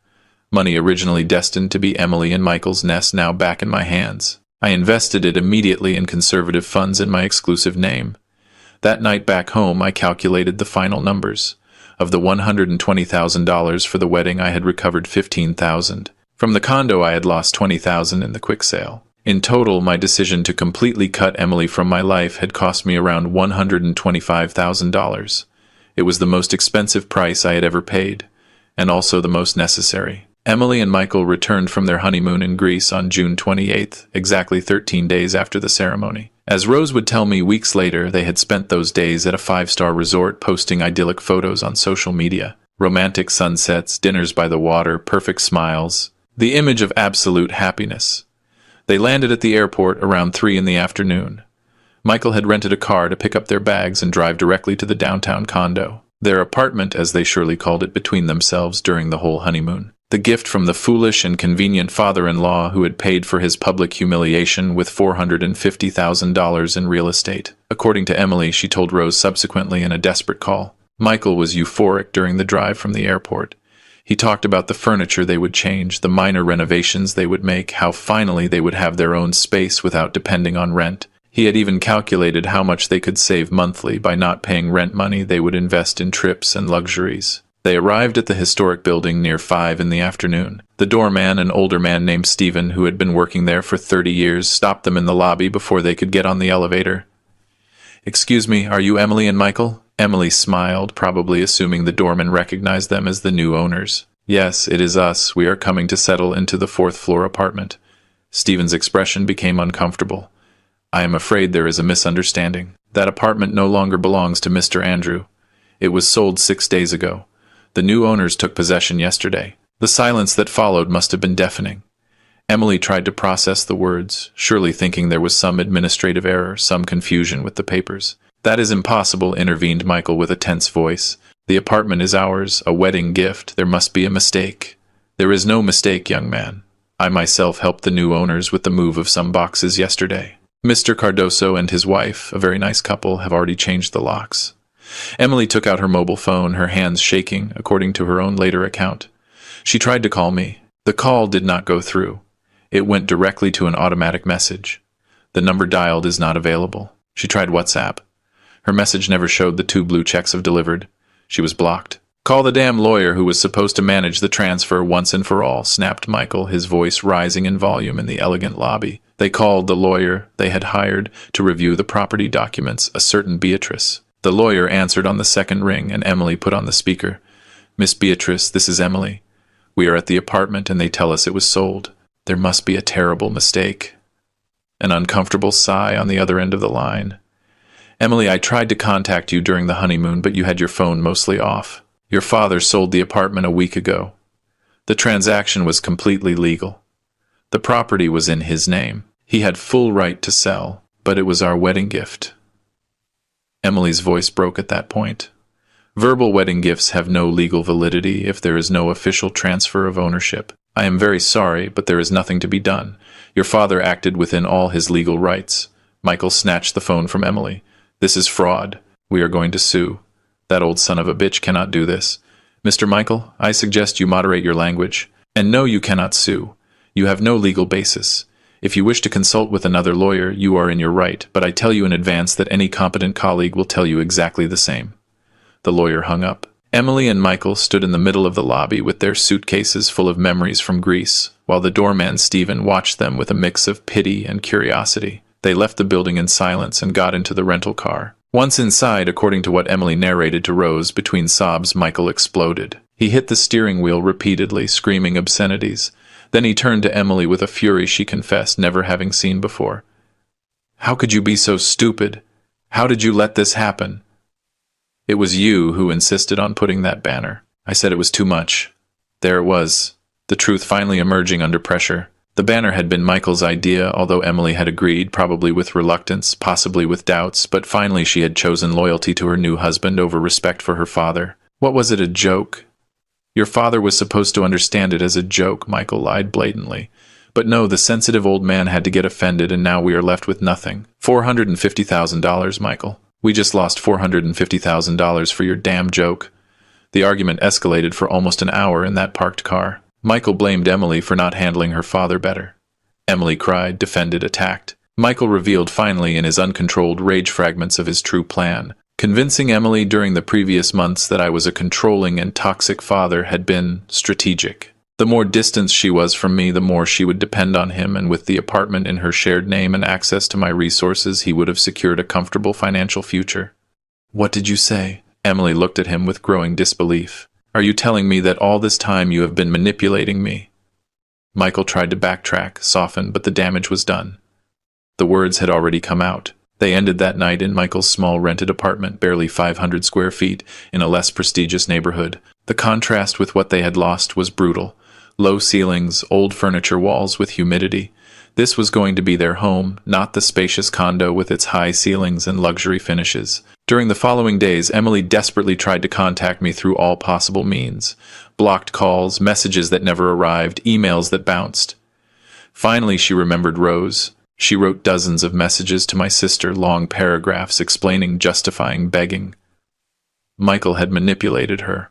Money originally destined to be Emily and Michael's nest now back in my hands. I invested it immediately in conservative funds in my exclusive name. That night back home, I calculated the final numbers. Of the $120,000 for the wedding, I had recovered $15,000. From the condo, I had lost $20,000 in the quick sale. In total, my decision to completely cut Emily from my life had cost me around $125,000. It was the most expensive price I had ever paid, and also the most necessary. Emily and Michael returned from their honeymoon in Greece on June 28th, exactly 13 days after the ceremony. As Rose would tell me weeks later, they had spent those days at a 5-star resort posting idyllic photos on social media. Romantic sunsets, dinners by the water, perfect smiles. The image of absolute happiness. They landed at the airport around 3 in the afternoon. Michael had rented a car to pick up their bags and drive directly to the downtown condo. Their apartment, as they surely called it between themselves during the whole honeymoon. The gift from the foolish and convenient father-in-law who had paid for his public humiliation with $450,000 in real estate. According to Emily, she told Rose subsequently in a desperate call. Michael was euphoric during the drive from the airport. He talked about the furniture they would change, the minor renovations they would make, how finally they would have their own space without depending on rent. He had even calculated how much they could save monthly by not paying rent money they would invest in trips and luxuries. They arrived at the historic building near 5 in the afternoon. The doorman, an older man named Stephen, who had been working there for 30 years, stopped them in the lobby before they could get on the elevator. "Excuse me, are you Emily and Michael?" Emily smiled, probably assuming the doorman recognized them as the new owners. "Yes, it is us. We are coming to settle into the 4th-floor apartment." Stephen's expression became uncomfortable. "I am afraid there is a misunderstanding. That apartment no longer belongs to Mr. Andrew. It was sold 6 days ago. The new owners took possession yesterday." The silence that followed must have been deafening. Emily tried to process the words, surely thinking there was some administrative error, some confusion with the papers. "That is impossible," intervened Michael with a tense voice. "The apartment is ours, a wedding gift. There must be a mistake." "There is no mistake, young man. I myself helped the new owners with the move of some boxes yesterday. Mr. Cardoso and his wife, a very nice couple, have already changed the locks." Emily took out her mobile phone, her hands shaking, according to her own later account. "She tried to call me. The call did not go through. It went directly to an automatic message. The number dialed is not available." She tried WhatsApp. Her message never showed the 2 blue checks of delivered. She was blocked. "Call the damn lawyer who was supposed to manage the transfer once and for all," snapped Michael, his voice rising in volume in the elegant lobby. They called the lawyer they had hired to review the property documents, a certain Beatrice. The lawyer answered on the second ring, and Emily put on the speaker. "Miss Beatrice, this is Emily. We are at the apartment, and they tell us it was sold. There must be a terrible mistake." An uncomfortable sigh on the other end of the line. "Emily, I tried to contact you during the honeymoon, but you had your phone mostly off. Your father sold the apartment a week ago. The transaction was completely legal. The property was in his name. He had full right to sell, but it was our wedding gift." Emily's voice broke at that point. "Verbal wedding gifts have no legal validity if there is no official transfer of ownership. I am very sorry, but there is nothing to be done. Your father acted within all his legal rights." Michael snatched the phone from Emily. "This is fraud. We are going to sue. That old son of a bitch cannot do this. Mr. Michael, I suggest you moderate your language. And no, you cannot sue. You have no legal basis. If you wish to consult with another lawyer, you are in your right, but I tell you in advance that any competent colleague will tell you exactly the same." The lawyer hung up. Emily and Michael stood in the middle of the lobby with their suitcases full of memories from Greece, while the doorman Stephen watched them with a mix of pity and curiosity. They left the building in silence and got into the rental car. Once inside, according to what Emily narrated to Rose, between sobs, Michael exploded. He hit the steering wheel repeatedly, screaming obscenities. Then he turned to Emily with a fury she confessed never having seen before. "How could you be so stupid? How did you let this happen?" "It was you who insisted on putting that banner. I said it was too much." There it was, the truth finally emerging under pressure. The banner had been Michael's idea, although Emily had agreed, probably with reluctance, possibly with doubts, but finally she had chosen loyalty to her new husband over respect for her father. What was it, a joke? "Your father was supposed to understand it as a joke," Michael lied blatantly. But no, the sensitive old man had to get offended, and now we are left with nothing. $450,000, Michael. We just lost $450,000 for your damn joke. The argument escalated for almost an hour in that parked car. Michael blamed Emily for not handling her father better. Emily cried, defended, attacked. Michael revealed finally in his uncontrolled rage fragments of his true plan. Convincing Emily during the previous months that I was a controlling and toxic father had been strategic. The more distant she was from me, the more she would depend on him, and with the apartment in her shared name and access to my resources, he would have secured a comfortable financial future. "What did you say?" Emily looked at him with growing disbelief. "Are you telling me that all this time you have been manipulating me?" Michael tried to backtrack, soften, but the damage was done. The words had already come out. They ended that night in Michael's small rented apartment, barely 500 square feet, in a less prestigious neighborhood. The contrast with what they had lost was brutal. Low ceilings, old furniture walls with humidity. This was going to be their home, not the spacious condo with its high ceilings and luxury finishes. During the following days, Emily desperately tried to contact me through all possible means. Blocked calls, messages that never arrived, emails that bounced. Finally, she remembered Rose. She wrote dozens of messages to my sister, long paragraphs explaining, justifying, begging. Michael had manipulated her.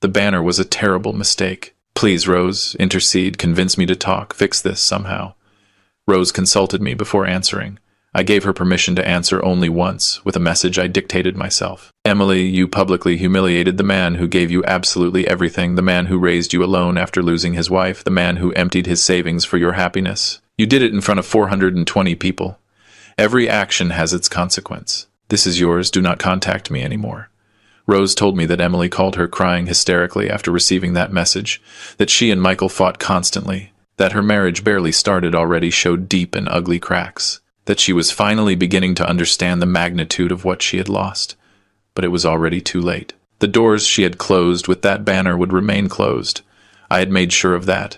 The banner was a terrible mistake. "Please, Rose, intercede, convince me to talk, fix this somehow." Rose consulted me before answering. I gave her permission to answer only once, with a message I dictated myself. "Emily, you publicly humiliated the man who gave you absolutely everything, the man who raised you alone after losing his wife, the man who emptied his savings for your happiness. You did it in front of 420 people. Every action has its consequence. This is yours, do not contact me anymore." Rose told me that Emily called her crying hysterically after receiving that message, that she and Michael fought constantly, that her marriage barely started already showed deep and ugly cracks, that she was finally beginning to understand the magnitude of what she had lost. But it was already too late. The doors she had closed with that banner would remain closed. I had made sure of that.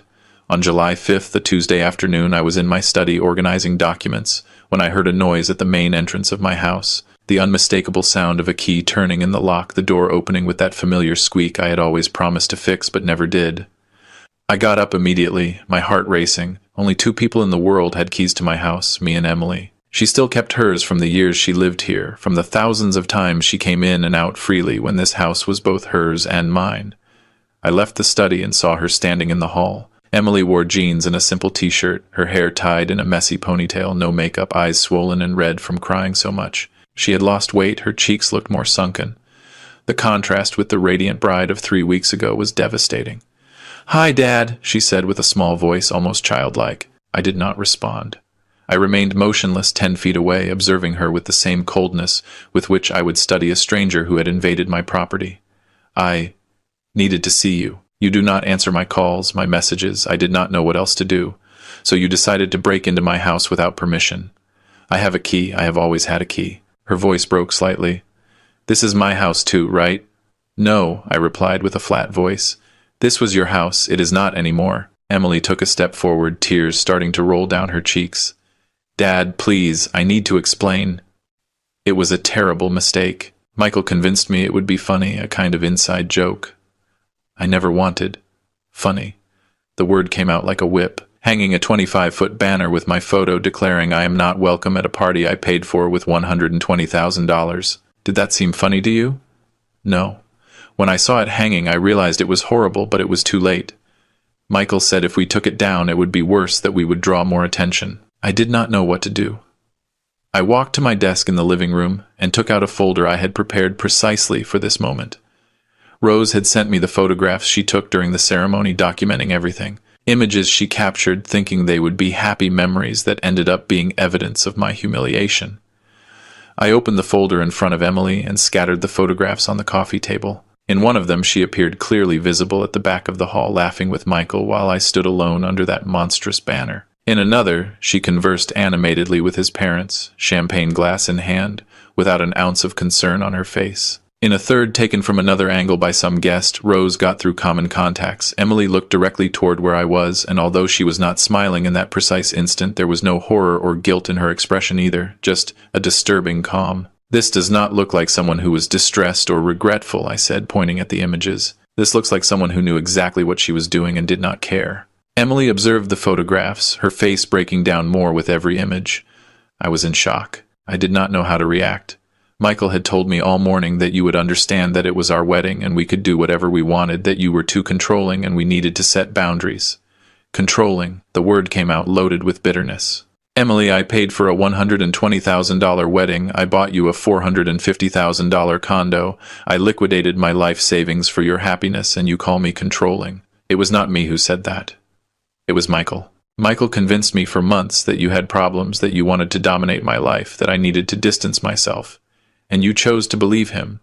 On July 5th, the Tuesday afternoon, I was in my study organizing documents when I heard a noise at the main entrance of my house. The unmistakable sound of a key turning in the lock, the door opening with that familiar squeak I had always promised to fix but never did. I got up immediately, my heart racing. Only 2 people in the world had keys to my house, me and Emily. She still kept hers from the years she lived here, from the thousands of times she came in and out freely when this house was both hers and mine. I left the study and saw her standing in the hall. Emily wore jeans and a simple t-shirt, her hair tied in a messy ponytail, no makeup, eyes swollen and red from crying so much. She had lost weight, her cheeks looked more sunken. The contrast with the radiant bride of 3 weeks ago was devastating. "Hi, Dad," she said with a small voice, almost childlike. I did not respond. I remained motionless 10 feet away, observing her with the same coldness with which I would study a stranger who had invaded my property. "I needed to see you. You do not answer my calls, my messages. I did not know what else to do. So you decided to break into my house without permission. I have a key. I have always had a key." Her voice broke slightly. "This is my house too, right?" "No," I replied with a flat voice. "This was your house. It is not anymore." Emily took a step forward, tears starting to roll down her cheeks. "Dad, please, I need to explain. It was a terrible mistake. Michael convinced me it would be funny, a kind of inside joke. I never wanted funny." The word came out like a whip. "Hanging a 25-foot banner with my photo declaring I am not welcome at a party I paid for with $120,000. Did that seem funny to you?" "No. When I saw it hanging, I realized it was horrible, but it was too late. Michael said if we took it down, it would be worse, that we would draw more attention. I did not know what to do. I walked to my desk in the living room and took out a folder I had prepared precisely for this moment. Rose had sent me the photographs she took during the ceremony, documenting everything. Images she captured, thinking they would be happy memories that ended up being evidence of my humiliation. I opened the folder in front of Emily and scattered the photographs on the coffee table. In one of them, she appeared clearly visible at the back of the hall, laughing with Michael while I stood alone under that monstrous banner. In another, she conversed animatedly with his parents, champagne glass in hand, without an ounce of concern on her face. In a third, taken from another angle by some guest, Rose got through common contacts. Emily looked directly toward where I was, and although she was not smiling in that precise instant, there was no horror or guilt in her expression either, just a disturbing calm. "This does not look like someone who was distressed or regretful," I said, pointing at the images. "This looks like someone who knew exactly what she was doing and did not care." Emily observed the photographs, her face breaking down more with every image. I was in shock. I did not know how to react. Michael had told me all morning that you would understand that it was our wedding and we could do whatever we wanted, that you were too controlling and we needed to set boundaries. Controlling. The word came out loaded with bitterness. "Emily, I paid for a $120,000 wedding. I bought you a $450,000 condo. I liquidated my life savings for your happiness, and you call me controlling." It was not me who said that. It was Michael. Michael convinced me for months that you had problems, that you wanted to dominate my life, that I needed to distance myself. And you chose to believe him.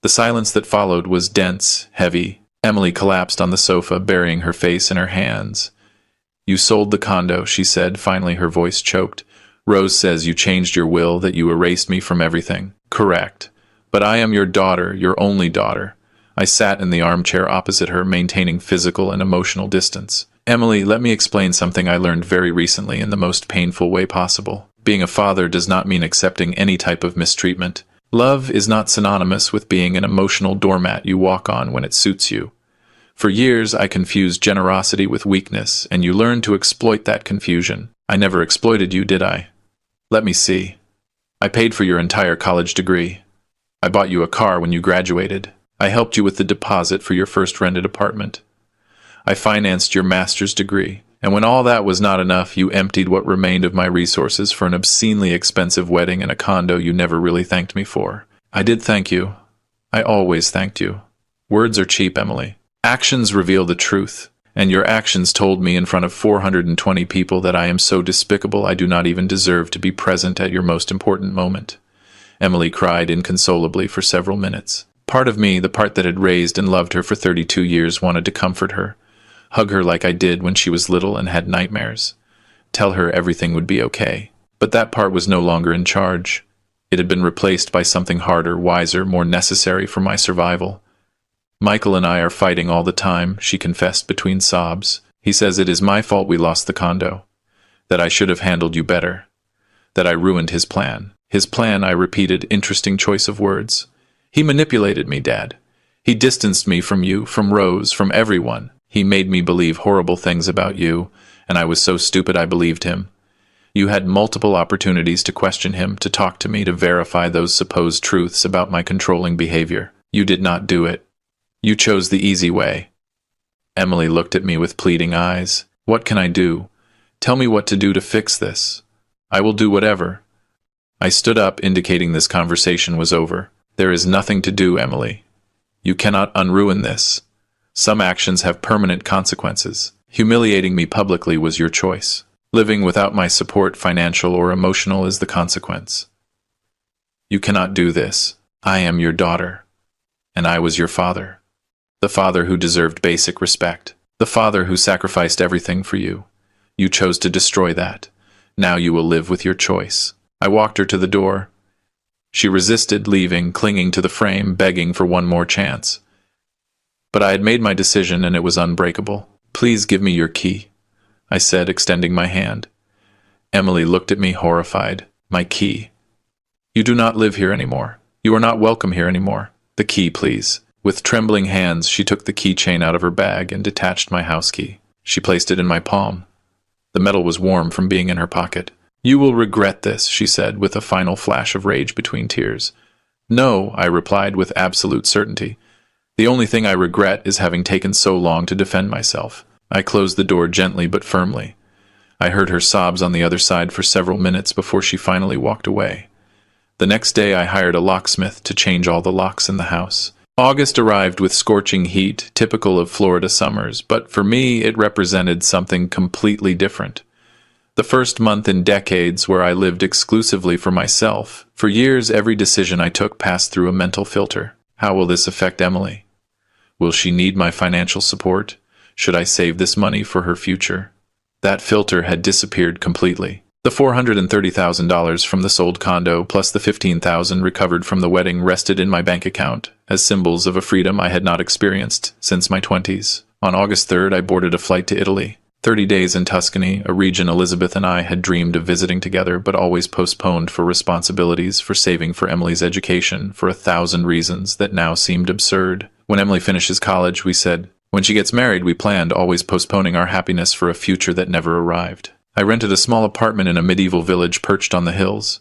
The silence that followed was dense, heavy. Emily collapsed on the sofa, burying her face in her hands. "You sold the condo," she said. Finally, her voice choked. "Rose says you changed your will, that you erased me from everything." "Correct. But I am your daughter, your only daughter." I sat in the armchair opposite her, maintaining physical and emotional distance. "Emily, let me explain something I learned very recently in the most painful way possible. Being a father does not mean accepting any type of mistreatment. Love is not synonymous with being an emotional doormat you walk on when it suits you. For years, I confused generosity with weakness, and you learn to exploit that confusion. I never exploited you, did I? Let me see. I paid for your entire college degree. I bought you a car when you graduated. I helped you with the deposit for your first rented apartment. I financed your master's degree. And when all that was not enough, you emptied what remained of my resources for an obscenely expensive wedding and a condo you never really thanked me for. I did thank you. I always thanked you. Words are cheap, Emily. Actions reveal the truth. And your actions told me in front of 420 people that I am so despicable I do not even deserve to be present at your most important moment. Emily cried inconsolably for several minutes. Part of me, the part that had raised and loved her for 32 years, wanted to comfort her. Hug her like I did when she was little and had nightmares. Tell her everything would be okay. But that part was no longer in charge. It had been replaced by something harder, wiser, more necessary for my survival. "Michael and I are fighting all the time," she confessed between sobs. "He says it is my fault we lost the condo. That I should have handled you better. That I ruined his plan." "His plan," I repeated, interesting choice of words. "He manipulated me, Dad. He distanced me from you, from Rose, from everyone. He made me believe horrible things about you, and I was so stupid I believed him. You had multiple opportunities to question him, to talk to me, to verify those supposed truths about my controlling behavior. You did not do it. You chose the easy way." Emily looked at me with pleading eyes. "What can I do? Tell me what to do to fix this. I will do whatever." I stood up, indicating this conversation was over. "There is nothing to do, Emily. You cannot unruin this. Some actions have permanent consequences. Humiliating me publicly was your choice. Living without my support, financial or emotional, is the consequence. You cannot do this. I am your daughter. And I was your father. The father who deserved basic respect. The father who sacrificed everything for you. You chose to destroy that. Now you will live with your choice." I walked her to the door. She resisted, leaving, clinging to the frame, begging for one more chance. But I had made my decision, and it was unbreakable. "Please give me your key," I said, extending my hand. Emily looked at me, horrified. "My key? You do not live here anymore. You are not welcome here anymore. The key, please." With trembling hands, she took the keychain out of her bag and detached my house key. She placed it in my palm. The metal was warm from being in her pocket. "You will regret this," she said, with a final flash of rage between tears. "No," I replied with absolute certainty. "The only thing I regret is having taken so long to defend myself. I closed the door gently but firmly. I heard her sobs on the other side for several minutes before she finally walked away. The next day I hired a locksmith to change all the locks in the house. August arrived with scorching heat, typical of Florida summers, but for me it represented something completely different. The first month in decades where I lived exclusively for myself. For years, every decision I took passed through a mental filter. How will this affect Emily? Will she need my financial support? Should I save this money for her future? That filter had disappeared completely. The $430,000 from the sold condo plus the $15,000 recovered from the wedding rested in my bank account as symbols of a freedom I had not experienced since my 20s. On August 3rd, I boarded a flight to Italy. 30 days in Tuscany, a region Elizabeth and I had dreamed of visiting together but always postponed for responsibilities, for saving for Emily's education, for 1,000 reasons that now seemed absurd. When Emily finishes college, we said, when she gets married, we planned, always postponing our happiness for a future that never arrived. I rented a small apartment in a medieval village perched on the hills.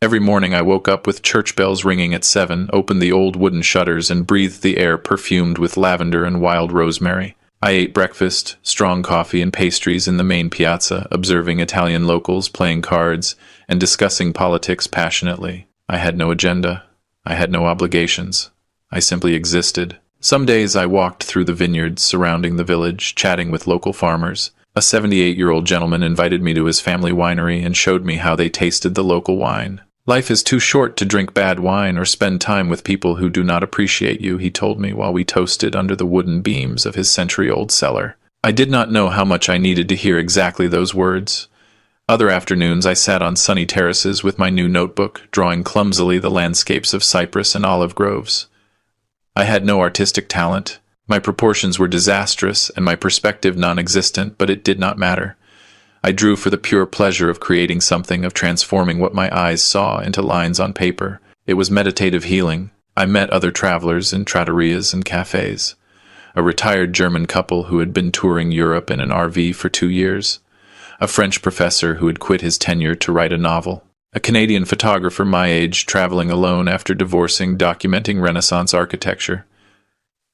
Every morning I woke up with church bells ringing at 7, opened the old wooden shutters, and breathed the air perfumed with lavender and wild rosemary. I ate breakfast, strong coffee and pastries in the main piazza, observing Italian locals playing cards and discussing politics passionately. I had no agenda. I had no obligations. I simply existed. Some days I walked through the vineyards surrounding the village, chatting with local farmers. A 78-year-old gentleman invited me to his family winery and showed me how they tasted the local wine. Life is too short to drink bad wine or spend time with people who do not appreciate you, he told me while we toasted under the wooden beams of his century-old cellar. I did not know how much I needed to hear exactly those words. Other afternoons I sat on sunny terraces with my new notebook, drawing clumsily the landscapes of cypress and olive groves. I had no artistic talent. My proportions were disastrous and my perspective non-existent, but it did not matter. I drew for the pure pleasure of creating something, of transforming what my eyes saw into lines on paper. It was meditative healing. I met other travelers in trattorias and cafes. A retired German couple who had been touring Europe in an RV for 2 years. A French professor who had quit his tenure to write a novel. A Canadian photographer my age traveling alone after divorcing, documenting Renaissance architecture.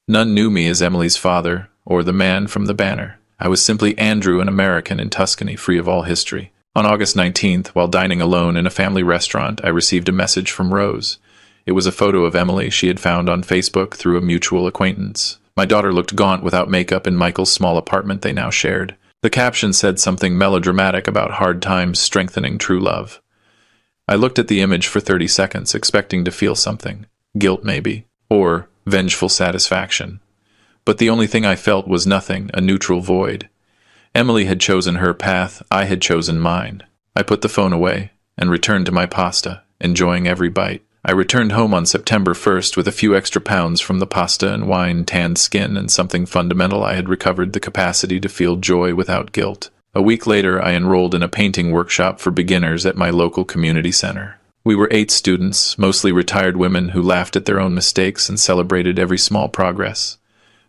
None knew me as Emily's father or the man from the banner. I was simply Andrew, an American in Tuscany, free of all history. On August 19th, while dining alone in a family restaurant, I received a message from Rose. It was a photo of Emily she had found on Facebook through a mutual acquaintance. My daughter looked gaunt without makeup in Michael's small apartment they now shared. The caption said something melodramatic about hard times strengthening true love. I looked at the image for 30 seconds, expecting to feel something. Guilt, maybe. Or vengeful satisfaction. But the only thing I felt was nothing, a neutral void. Emily had chosen her path, I had chosen mine. I put the phone away and returned to my pasta, enjoying every bite. I returned home on September 1st with a few extra pounds from the pasta and wine, tanned skin, and something fundamental. I had recovered the capacity to feel joy without guilt. A week later, I enrolled in a painting workshop for beginners at my local community center. We were 8 students, mostly retired women who laughed at their own mistakes and celebrated every small progress.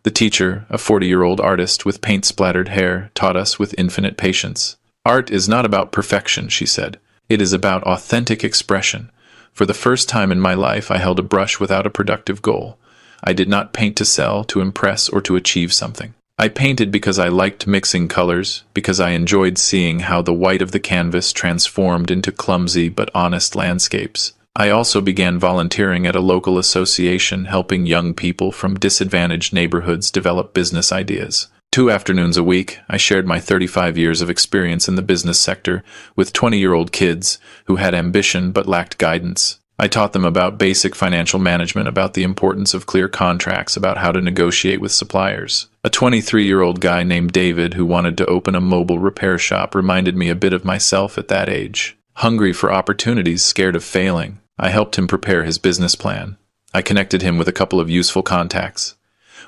The teacher, a 40-year-old artist with paint-splattered hair, taught us with infinite patience. Art is not about perfection, she said. It is about authentic expression. For the first time in my life, I held a brush without a productive goal. I did not paint to sell, to impress, or to achieve something. I painted because I liked mixing colors, because I enjoyed seeing how the white of the canvas transformed into clumsy but honest landscapes. I also began volunteering at a local association, helping young people from disadvantaged neighborhoods develop business ideas. 2 afternoons a week, I shared my 35 years of experience in the business sector with 20-year-old kids who had ambition but lacked guidance. I taught them about basic financial management, about the importance of clear contracts, about how to negotiate with suppliers. A 23-year-old guy named David who wanted to open a mobile repair shop reminded me a bit of myself at that age. Hungry for opportunities, scared of failing, I helped him prepare his business plan. I connected him with a couple of useful contacts.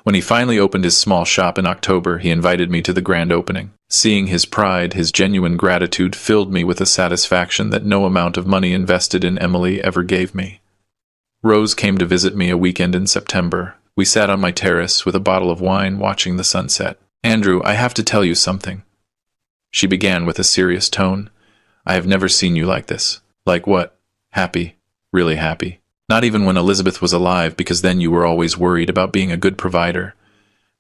When he finally opened his small shop in October, he invited me to the grand opening. Seeing his pride, his genuine gratitude filled me with a satisfaction that no amount of money invested in Emily ever gave me. Rose came to visit me a weekend in September. We sat on my terrace with a bottle of wine, watching the sunset. "Andrew, I have to tell you something." She began with a serious tone. "I have never seen you like this." "Like what?" "Happy. Really happy. Not even when Elizabeth was alive, because then you were always worried about being a good provider.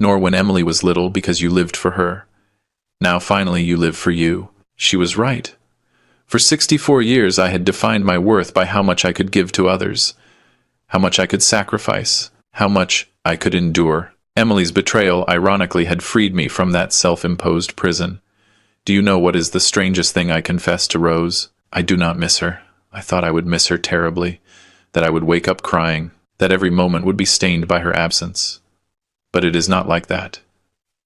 Nor when Emily was little, because you lived for her. Now finally you live for you." She was right. For 64 years I had defined my worth by how much I could give to others, how much I could sacrifice, how much I could endure. Emily's betrayal, ironically, had freed me from that self-imposed prison. Do you know what is the strangest thing I confessed to Rose? I do not miss her. I thought I would miss her terribly, that I would wake up crying, that every moment would be stained by her absence. But it is not like that.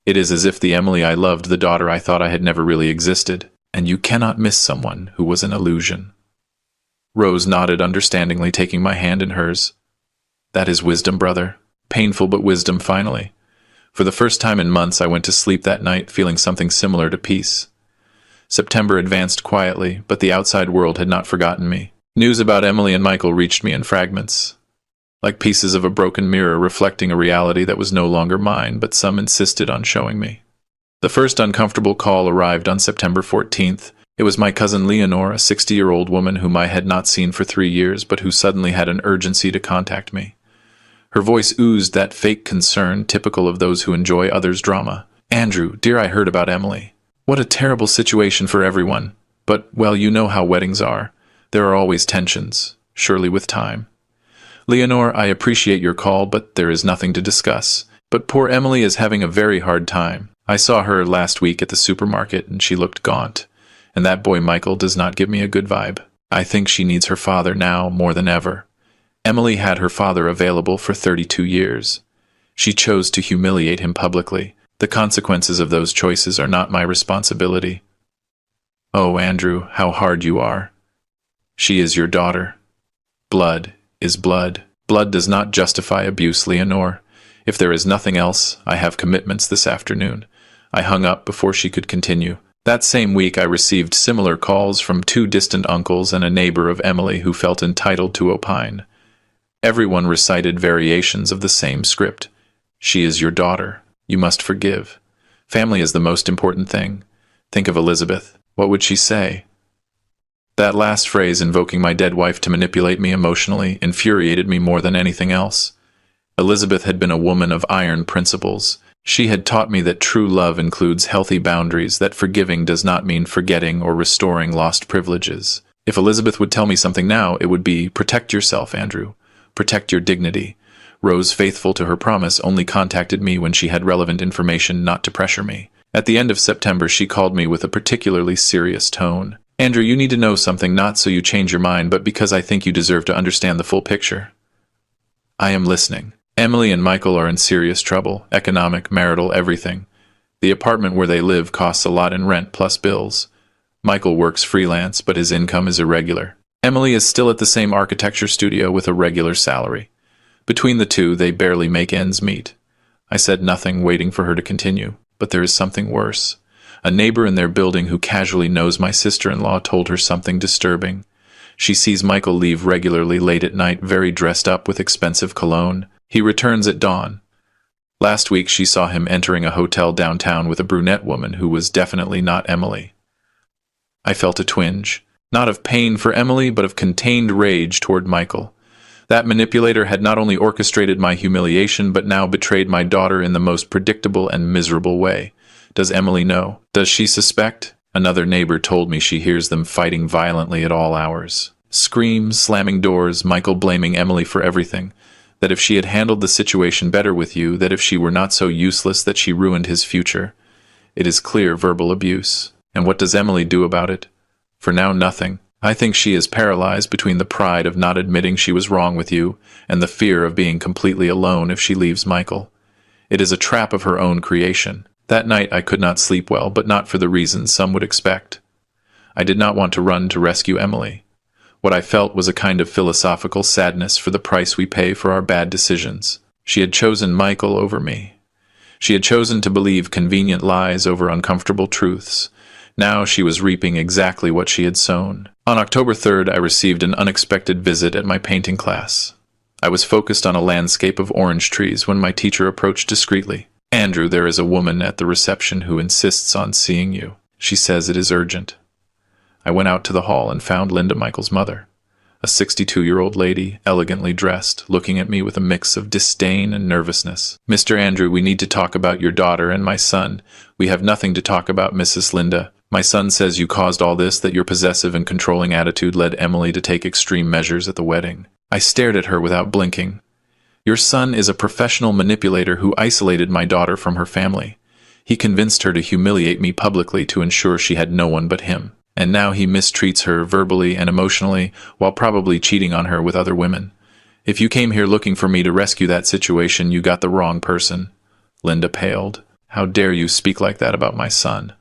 It is as if the Emily I loved, the daughter I thought I had never really existed, and you cannot miss someone who was an illusion. Rose nodded understandingly, taking my hand in hers. That is wisdom, brother. Painful, but wisdom finally. For the first time in months, I went to sleep that night feeling something similar to peace. September advanced quietly, but the outside world had not forgotten me. News about Emily and Michael reached me in fragments, like pieces of a broken mirror reflecting a reality that was no longer mine, but some insisted on showing me. The first uncomfortable call arrived on September 14th. It was my cousin Leonore, a 60-year-old woman whom I had not seen for 3 years, but who suddenly had an urgency to contact me. Her voice oozed that fake concern typical of those who enjoy others' drama. "Andrew, dear, I heard about Emily. What a terrible situation for everyone. But, well, you know how weddings are. There are always tensions, surely with time. Leonore, I appreciate your call, but there is nothing to discuss. But poor Emily is having a very hard time. I saw her last week at the supermarket, and she looked gaunt. And that boy Michael does not give me a good vibe. I think she needs her father now more than ever. Emily had her father available for 32 years. She chose to humiliate him publicly. The consequences of those choices are not my responsibility. Oh, Andrew, how hard you are. She is your daughter. Blood is blood. Blood does not justify abuse, Leonore. If there is nothing else, I have commitments this afternoon." I hung up before she could continue. That same week I received similar calls from 2 distant uncles and a neighbor of Emily who felt entitled to opine. Everyone recited variations of the same script. She is your daughter. You must forgive. Family is the most important thing. Think of Elizabeth. What would she say? That last phrase, invoking my dead wife to manipulate me emotionally, infuriated me more than anything else. Elizabeth had been a woman of iron principles. She had taught me that true love includes healthy boundaries, that forgiving does not mean forgetting or restoring lost privileges. If Elizabeth would tell me something now, it would be, protect yourself, Andrew. Protect your dignity. Rose, faithful to her promise, only contacted me when she had relevant information, not to pressure me. At the end of September, she called me with a particularly serious tone. "Andrew, you need to know something, not so you change your mind, but because I think you deserve to understand the full picture." "I am listening." "Emily and Michael are in serious trouble, economic, marital, everything. The apartment where they live costs a lot in rent plus bills. Michael works freelance, but his income is irregular. Emily is still at the same architecture studio with a regular salary. Between the two, they barely make ends meet." I said nothing, waiting for her to continue. But there is something worse. A neighbor in their building who casually knows my sister-in-law told her something disturbing. She sees Michael leave regularly late at night, very dressed up with expensive cologne. He returns at dawn. Last week she saw him entering a hotel downtown with a brunette woman who was definitely not Emily. I felt a twinge, not of pain for Emily, but of contained rage toward Michael. That manipulator had not only orchestrated my humiliation, but now betrayed my daughter in the most predictable and miserable way. Does Emily know? Does she suspect? Another neighbor told me she hears them fighting violently at all hours. Screams, slamming doors, Michael blaming Emily for everything. That if she had handled the situation better with you, that if she were not so useless that she ruined his future. It is clear verbal abuse. And what does Emily do about it? For now, nothing. I think she is paralyzed between the pride of not admitting she was wrong with you and the fear of being completely alone if she leaves Michael. It is a trap of her own creation. That night I could not sleep well, but not for the reasons some would expect. I did not want to run to rescue Emily. What I felt was a kind of philosophical sadness for the price we pay for our bad decisions. She had chosen Michael over me. She had chosen to believe convenient lies over uncomfortable truths. Now she was reaping exactly what she had sown. On October 3rd, I received an unexpected visit at my painting class. I was focused on a landscape of orange trees when my teacher approached discreetly. "Andrew, there is a woman at the reception who insists on seeing you. She says it is urgent." I went out to the hall and found Linda, Michael's mother. a 62-year-old lady, elegantly dressed, looking at me with a mix of disdain and nervousness. "Mr. Andrew, we need to talk about your daughter and my son. We have nothing to talk about, Mrs. Linda. My son says you caused all this, that your possessive and controlling attitude led Emily to take extreme measures at the wedding." I stared at her without blinking. "Your son is a professional manipulator who isolated my daughter from her family. He convinced her to humiliate me publicly to ensure she had no one but him. And now he mistreats her verbally and emotionally, while probably cheating on her with other women. If you came here looking for me to rescue that situation, you got the wrong person." Linda paled. "How dare you speak like that about my son?"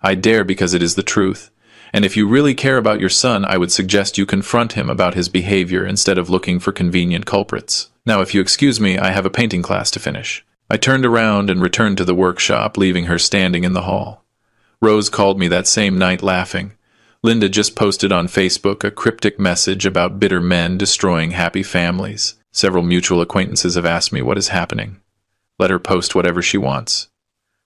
"I dare because it is the truth. And if you really care about your son, I would suggest you confront him about his behavior instead of looking for convenient culprits. Now, if you excuse me, I have a painting class to finish." I turned around and returned to the workshop, leaving her standing in the hall. Rose called me that same night, laughing. Linda just posted on Facebook a cryptic message about bitter men destroying happy families. Several mutual acquaintances have asked me what is happening. Let her post whatever she wants.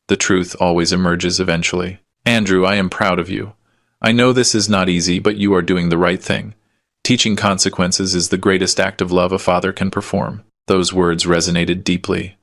The truth always emerges eventually. "Andrew, I am proud of you. I know this is not easy, but you are doing the right thing. Teaching consequences is the greatest act of love a father can perform." Those words resonated deeply.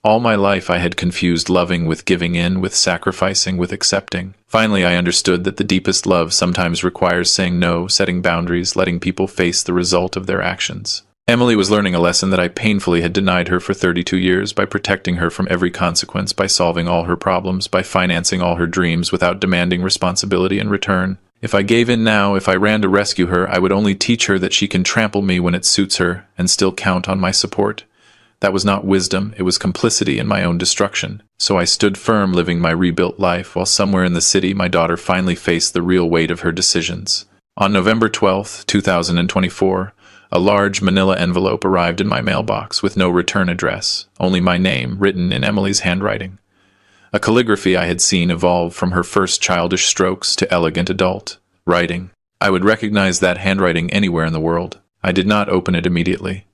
All my life I had confused loving with giving in, with sacrificing with accepting. Finally, I understood that the deepest love sometimes requires saying no, setting boundaries, letting people face the result of their actions. Emily was learning a lesson that I painfully had denied her for 32 years by protecting her from every consequence, by solving all her problems, by financing all her dreams without demanding responsibility in return. If I gave in now, if I ran to rescue her, I would only teach her that she can trample me when it suits her and still count on my support. That was not wisdom, it was complicity in my own destruction. So I stood firm, living my rebuilt life, while somewhere in the city my daughter finally faced the real weight of her decisions. On November 12, 2024, a large manila envelope arrived in my mailbox with no return address, only my name written in Emily's handwriting. A calligraphy I had seen evolve from her first childish strokes to elegant adult writing. I would recognize that handwriting anywhere in the world. I did not open it immediately.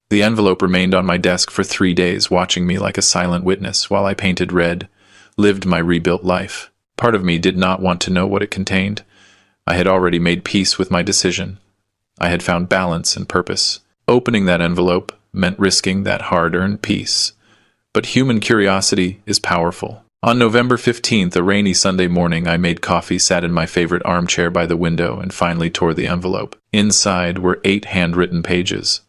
The envelope remained on my desk for 3 days, watching me like a silent witness while I painted red, lived my rebuilt life. Part of me did not want to know what it contained. I had already made peace with my decision. I had found balance and purpose. Opening that envelope meant risking that hard-earned peace. But human curiosity is powerful. On November 15th, a rainy Sunday morning, I made coffee, sat in my favorite armchair by the window, and finally tore the envelope. Inside were 8 handwritten pages.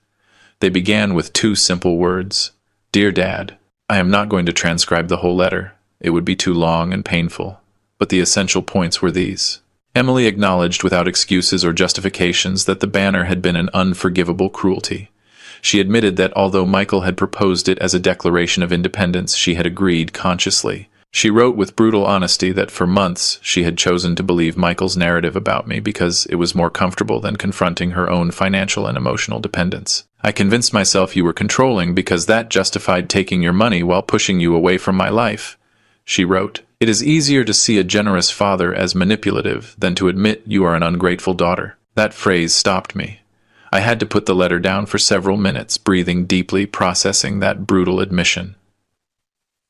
They began with 2 simple words. "Dear Dad." I am not going to transcribe the whole letter. It would be too long and painful. But the essential points were these. Emily acknowledged without excuses or justifications that the banner had been an unforgivable cruelty. She admitted that although Michael had proposed it as a declaration of independence, she had agreed consciously. She wrote with brutal honesty that for months she had chosen to believe Michael's narrative about me because it was more comfortable than confronting her own financial and emotional dependence. "I convinced myself you were controlling because that justified taking your money while pushing you away from my life," she wrote. "It is easier to see a generous father as manipulative than to admit you are an ungrateful daughter." That phrase stopped me. I had to put the letter down for several minutes, breathing deeply, processing that brutal admission.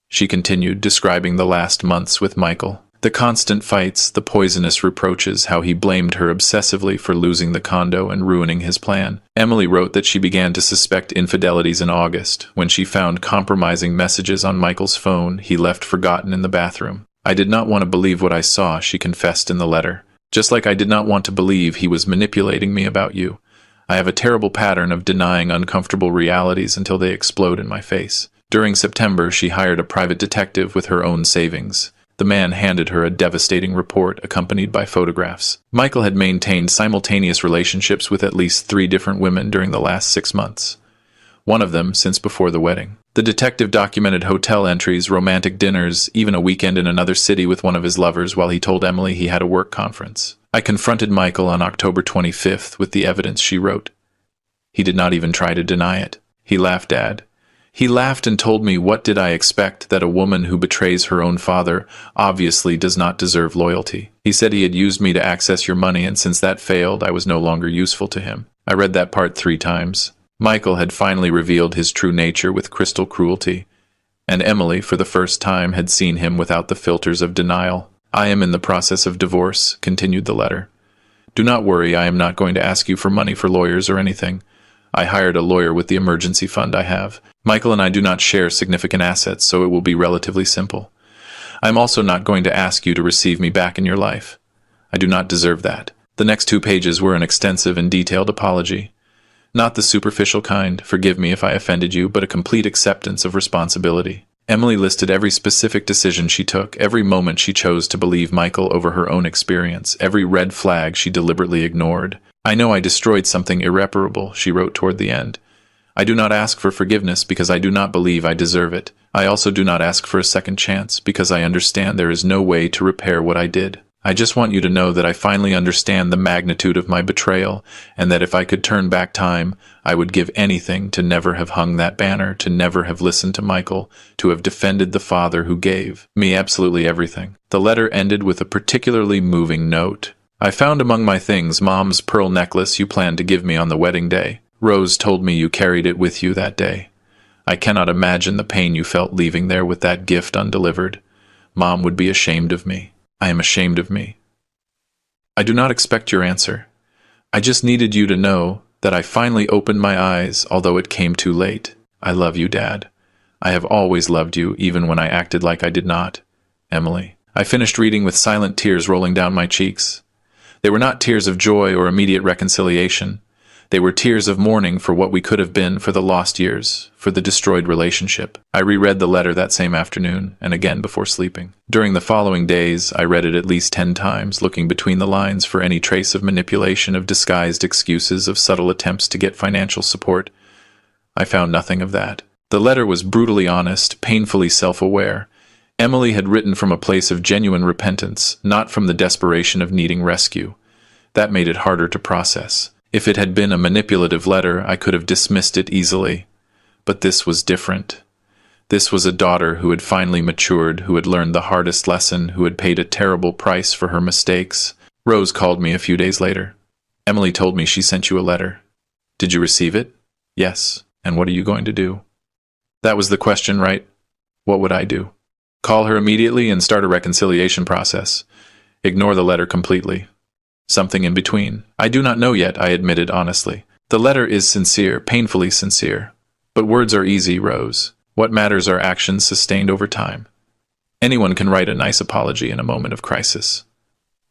She continued, describing the last months with Michael. The constant fights, the poisonous reproaches, how he blamed her obsessively for losing the condo and ruining his plan. Emily wrote that she began to suspect infidelities in August, when she found compromising messages on Michael's phone he left forgotten in the bathroom. "I did not want to believe what I saw," she confessed in the letter. "Just like I did not want to believe he was manipulating me about you. I have a terrible pattern of denying uncomfortable realities until they explode in my face." During September, she hired a private detective with her own savings. The man handed her a devastating report accompanied by photographs. Michael had maintained simultaneous relationships with at least 3 different women during the last 6 months. One of them since before the wedding. The detective documented hotel entries, romantic dinners, even a weekend in another city with one of his lovers while he told Emily he had a work conference. I confronted Michael on October 25th with the evidence, she wrote. He did not even try to deny it. He laughed, Dad. He laughed and told me, what did I expect, that a woman who betrays her own father obviously does not deserve loyalty. He said he had used me to access your money, and since that failed, I was no longer useful to him. I read that part 3 times. Michael had finally revealed his true nature with crystal cruelty, and Emily, for the first time, had seen him without the filters of denial. I am in the process of divorce, continued the letter. Do not worry, I am not going to ask you for money for lawyers or anything. I hired a lawyer with the emergency fund I have. Michael and I do not share significant assets, so it will be relatively simple. I am also not going to ask you to receive me back in your life. I do not deserve that. The next 2 pages were an extensive and detailed apology. Not the superficial kind, forgive me if I offended you, but a complete acceptance of responsibility. Emily listed every specific decision she took, every moment she chose to believe Michael over her own experience, every red flag she deliberately ignored. I know I destroyed something irreparable, she wrote toward the end. I do not ask for forgiveness because I do not believe I deserve it. I also do not ask for a second chance because I understand there is no way to repair what I did. I just want you to know that I finally understand the magnitude of my betrayal, and that if I could turn back time, I would give anything to never have hung that banner, to never have listened to Michael, to have defended the father who gave me absolutely everything. The letter ended with a particularly moving note. I found among my things Mom's pearl necklace you planned to give me on the wedding day. Rose told me you carried it with you that day. I cannot imagine the pain you felt leaving there with that gift undelivered. Mom would be ashamed of me. I am ashamed of me. I do not expect your answer. I just needed you to know that I finally opened my eyes, although it came too late. I love you, Dad. I have always loved you, even when I acted like I did not. Emily. I finished reading with silent tears rolling down my cheeks. They were not tears of joy or immediate reconciliation. They were tears of mourning for what we could have been, for the lost years, for the destroyed relationship. I reread the letter that same afternoon, and again before sleeping. During the following days, I read it at least 10 times, looking between the lines for any trace of manipulation, of disguised excuses, of subtle attempts to get financial support. I found nothing of that. The letter was brutally honest, painfully self-aware. Emily had written from a place of genuine repentance, not from the desperation of needing rescue. That made it harder to process. If it had been a manipulative letter, I could have dismissed it easily. But this was different. This was a daughter who had finally matured, who had learned the hardest lesson, who had paid a terrible price for her mistakes. Rose called me a few days later. Emily told me she sent you a letter. Did you receive it? Yes. And what are you going to do? That was the question, right? What would I do? Call her immediately and start a reconciliation process. Ignore the letter completely. Something in between. I do not know yet, I admitted honestly. The letter is sincere, painfully sincere. But words are easy, Rose. What matters are actions sustained over time. Anyone can write a nice apology in a moment of crisis.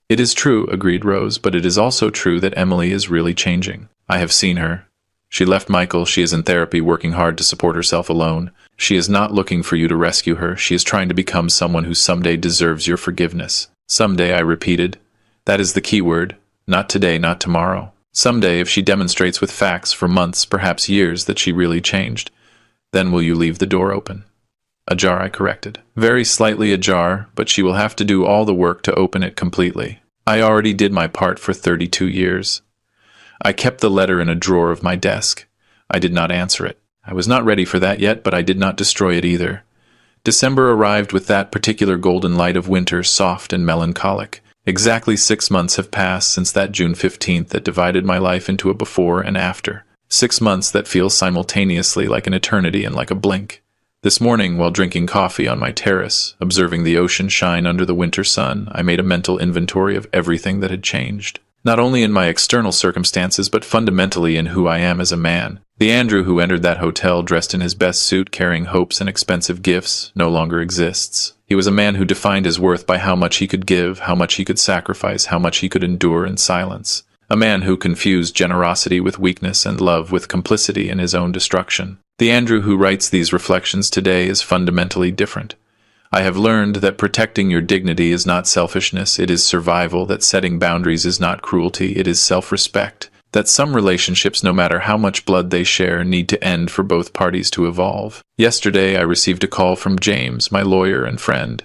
It is true, agreed Rose, but it is also true that Emily is really changing. I have seen her. She left Michael, she is in therapy, working hard to support herself alone. She is not looking for you to rescue her, she is trying to become someone who someday deserves your forgiveness. Someday, I repeated. That is the key word. Not today, not tomorrow. Someday, if she demonstrates with facts for months, perhaps years, that she really changed, then will you leave the door open? Ajar, I corrected. Very slightly ajar, but she will have to do all the work to open it completely. I already did my part for 32 years. I kept the letter in a drawer of my desk. I did not answer it. I was not ready for that yet, but I did not destroy it either. December arrived with that particular golden light of winter, soft and melancholic. Exactly 6 months have passed since that June 15th that divided my life into a before and after. 6 months that feel simultaneously like an eternity and like a blink. This morning, while drinking coffee on my terrace, observing the ocean shine under the winter sun, I made a mental inventory of everything that had changed. Not only in my external circumstances, but fundamentally in who I am as a man. The Andrew who entered that hotel dressed in his best suit, carrying hopes and expensive gifts, no longer exists. He was a man who defined his worth by how much he could give, how much he could sacrifice, how much he could endure in silence. A man who confused generosity with weakness and love with complicity in his own destruction. The Andrew who writes these reflections today is fundamentally different. I have learned that protecting your dignity is not selfishness, it is survival, that setting boundaries is not cruelty, it is self-respect, that some relationships, no matter how much blood they share, need to end for both parties to evolve. Yesterday, I received a call from James, my lawyer and friend.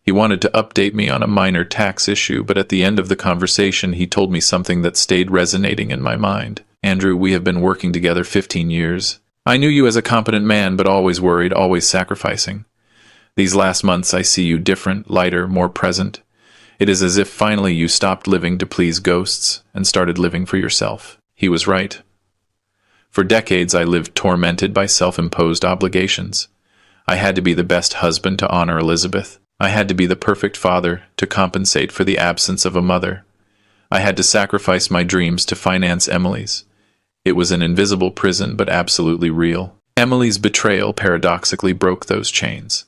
He wanted to update me on a minor tax issue, but at the end of the conversation, he told me something that stayed resonating in my mind. Andrew, we have been working together 15 years. I knew you as a competent man, but always worried, always sacrificing. These last months, I see you different, lighter, more present. It is as if finally you stopped living to please ghosts and started living for yourself. He was right. For decades, I lived tormented by self-imposed obligations. I had to be the best husband to honor Elizabeth. I had to be the perfect father to compensate for the absence of a mother. I had to sacrifice my dreams to finance Emily's. It was an invisible prison, but absolutely real. Emily's betrayal paradoxically broke those chains.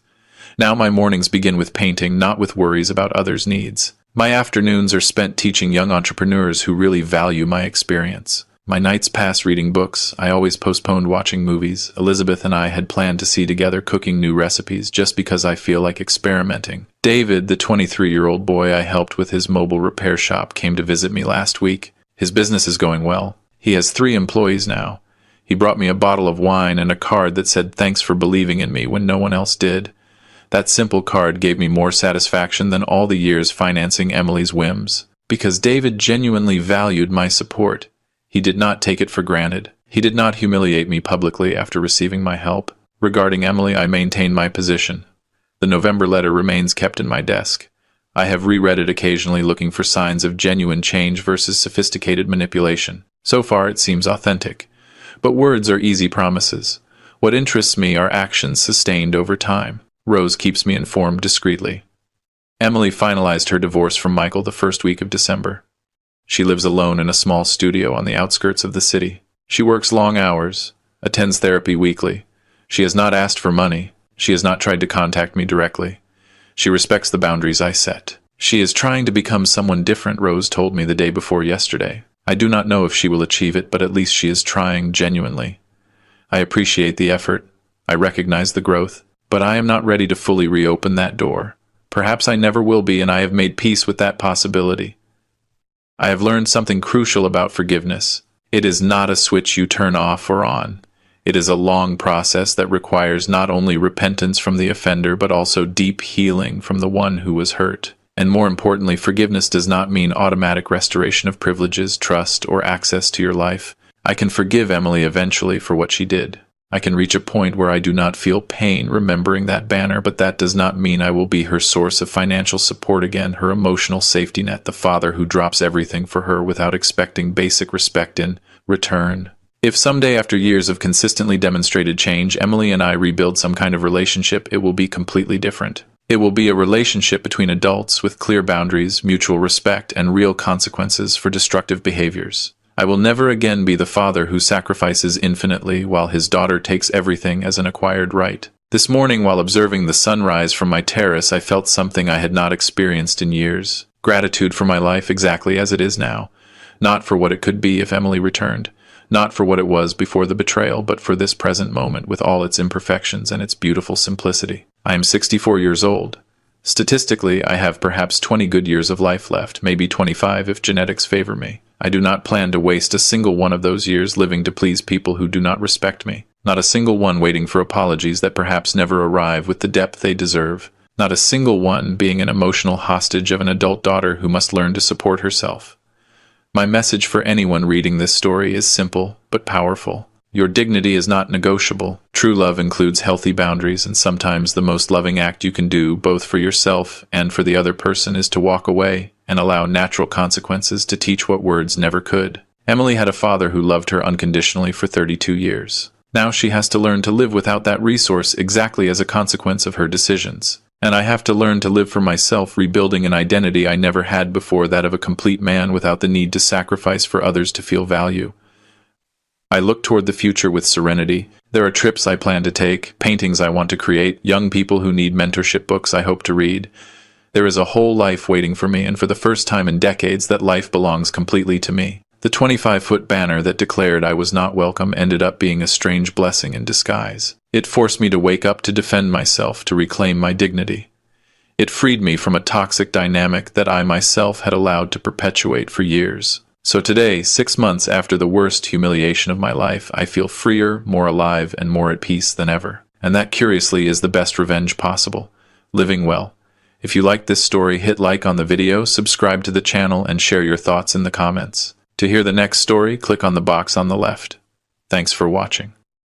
Now my mornings begin with painting, not with worries about others' needs. My afternoons are spent teaching young entrepreneurs who really value my experience. My nights pass reading books. I always postponed watching movies. Elizabeth and I had planned to see together cooking new recipes just because I feel like experimenting. David, the 23-year-old boy I helped with his mobile repair shop, came to visit me last week. His business is going well. He has 3 employees now. He brought me a bottle of wine and a card that said thanks for believing in me when no one else did. That simple card gave me more satisfaction than all the years financing Emily's whims. Because David genuinely valued my support. He did not take it for granted. He did not humiliate me publicly after receiving my help. Regarding Emily, I maintain my position. The November letter remains kept in my desk. I have reread it occasionally, looking for signs of genuine change versus sophisticated manipulation. So far, it seems authentic. But words are easy promises. What interests me are actions sustained over time. Rose keeps me informed discreetly. Emily finalized her divorce from Michael the first week of December. She lives alone in a small studio on the outskirts of the city. She works long hours, attends therapy weekly. She has not asked for money. She has not tried to contact me directly. She respects the boundaries I set. She is trying to become someone different, Rose told me the day before yesterday. I do not know if she will achieve it, but at least she is trying genuinely. I appreciate the effort. I recognize the growth, but I am not ready to fully reopen that door. Perhaps I never will be, and I have made peace with that possibility. I have learned something crucial about forgiveness. It is not a switch you turn off or on. It is a long process that requires not only repentance from the offender, but also deep healing from the one who was hurt. And more importantly, forgiveness does not mean automatic restoration of privileges, trust, or access to your life. I can forgive Emily eventually for what she did. I can reach a point where I do not feel pain remembering that banner, but that does not mean I will be her source of financial support again, her emotional safety net, the father who drops everything for her without expecting basic respect in return. If someday, after years of consistently demonstrated change, Emily and I rebuild some kind of relationship, it will be completely different. It will be a relationship between adults with clear boundaries, mutual respect, and real consequences for destructive behaviors. I will never again be the father who sacrifices infinitely while his daughter takes everything as an acquired right. This morning, while observing the sunrise from my terrace, I felt something I had not experienced in years. Gratitude for my life exactly as it is now. Not for what it could be if Emily returned. Not for what it was before the betrayal, but for this present moment with all its imperfections and its beautiful simplicity. I am 64 years old. Statistically, I have perhaps 20 good years of life left, maybe 25 if genetics favor me. I do not plan to waste a single one of those years living to please people who do not respect me. Not a single one waiting for apologies that perhaps never arrive with the depth they deserve. Not a single one being an emotional hostage of an adult daughter who must learn to support herself. My message for anyone reading this story is simple but powerful. Your dignity is not negotiable. True love includes healthy boundaries, and sometimes the most loving act you can do, both for yourself and for the other person, is to walk away and allow natural consequences to teach what words never could. Emily had a father who loved her unconditionally for 32 years. Now she has to learn to live without that resource exactly as a consequence of her decisions. And I have to learn to live for myself, rebuilding an identity I never had before, that of a complete man without the need to sacrifice for others to feel value. I look toward the future with serenity. There are trips I plan to take, paintings I want to create, young people who need mentorship, books I hope to read. There is a whole life waiting for me, and for the first time in decades, that life belongs completely to me. The 25-foot banner that declared I was not welcome ended up being a strange blessing in disguise. It forced me to wake up, to defend myself, to reclaim my dignity. It freed me from a toxic dynamic that I myself had allowed to perpetuate for years. So today, 6 months after the worst humiliation of my life, I feel freer, more alive, and more at peace than ever. And that, curiously, is the best revenge possible. Living well. If you liked this story, hit like on the video, subscribe to the channel, and share your thoughts in the comments. To hear the next story, click on the box on the left. Thanks for watching.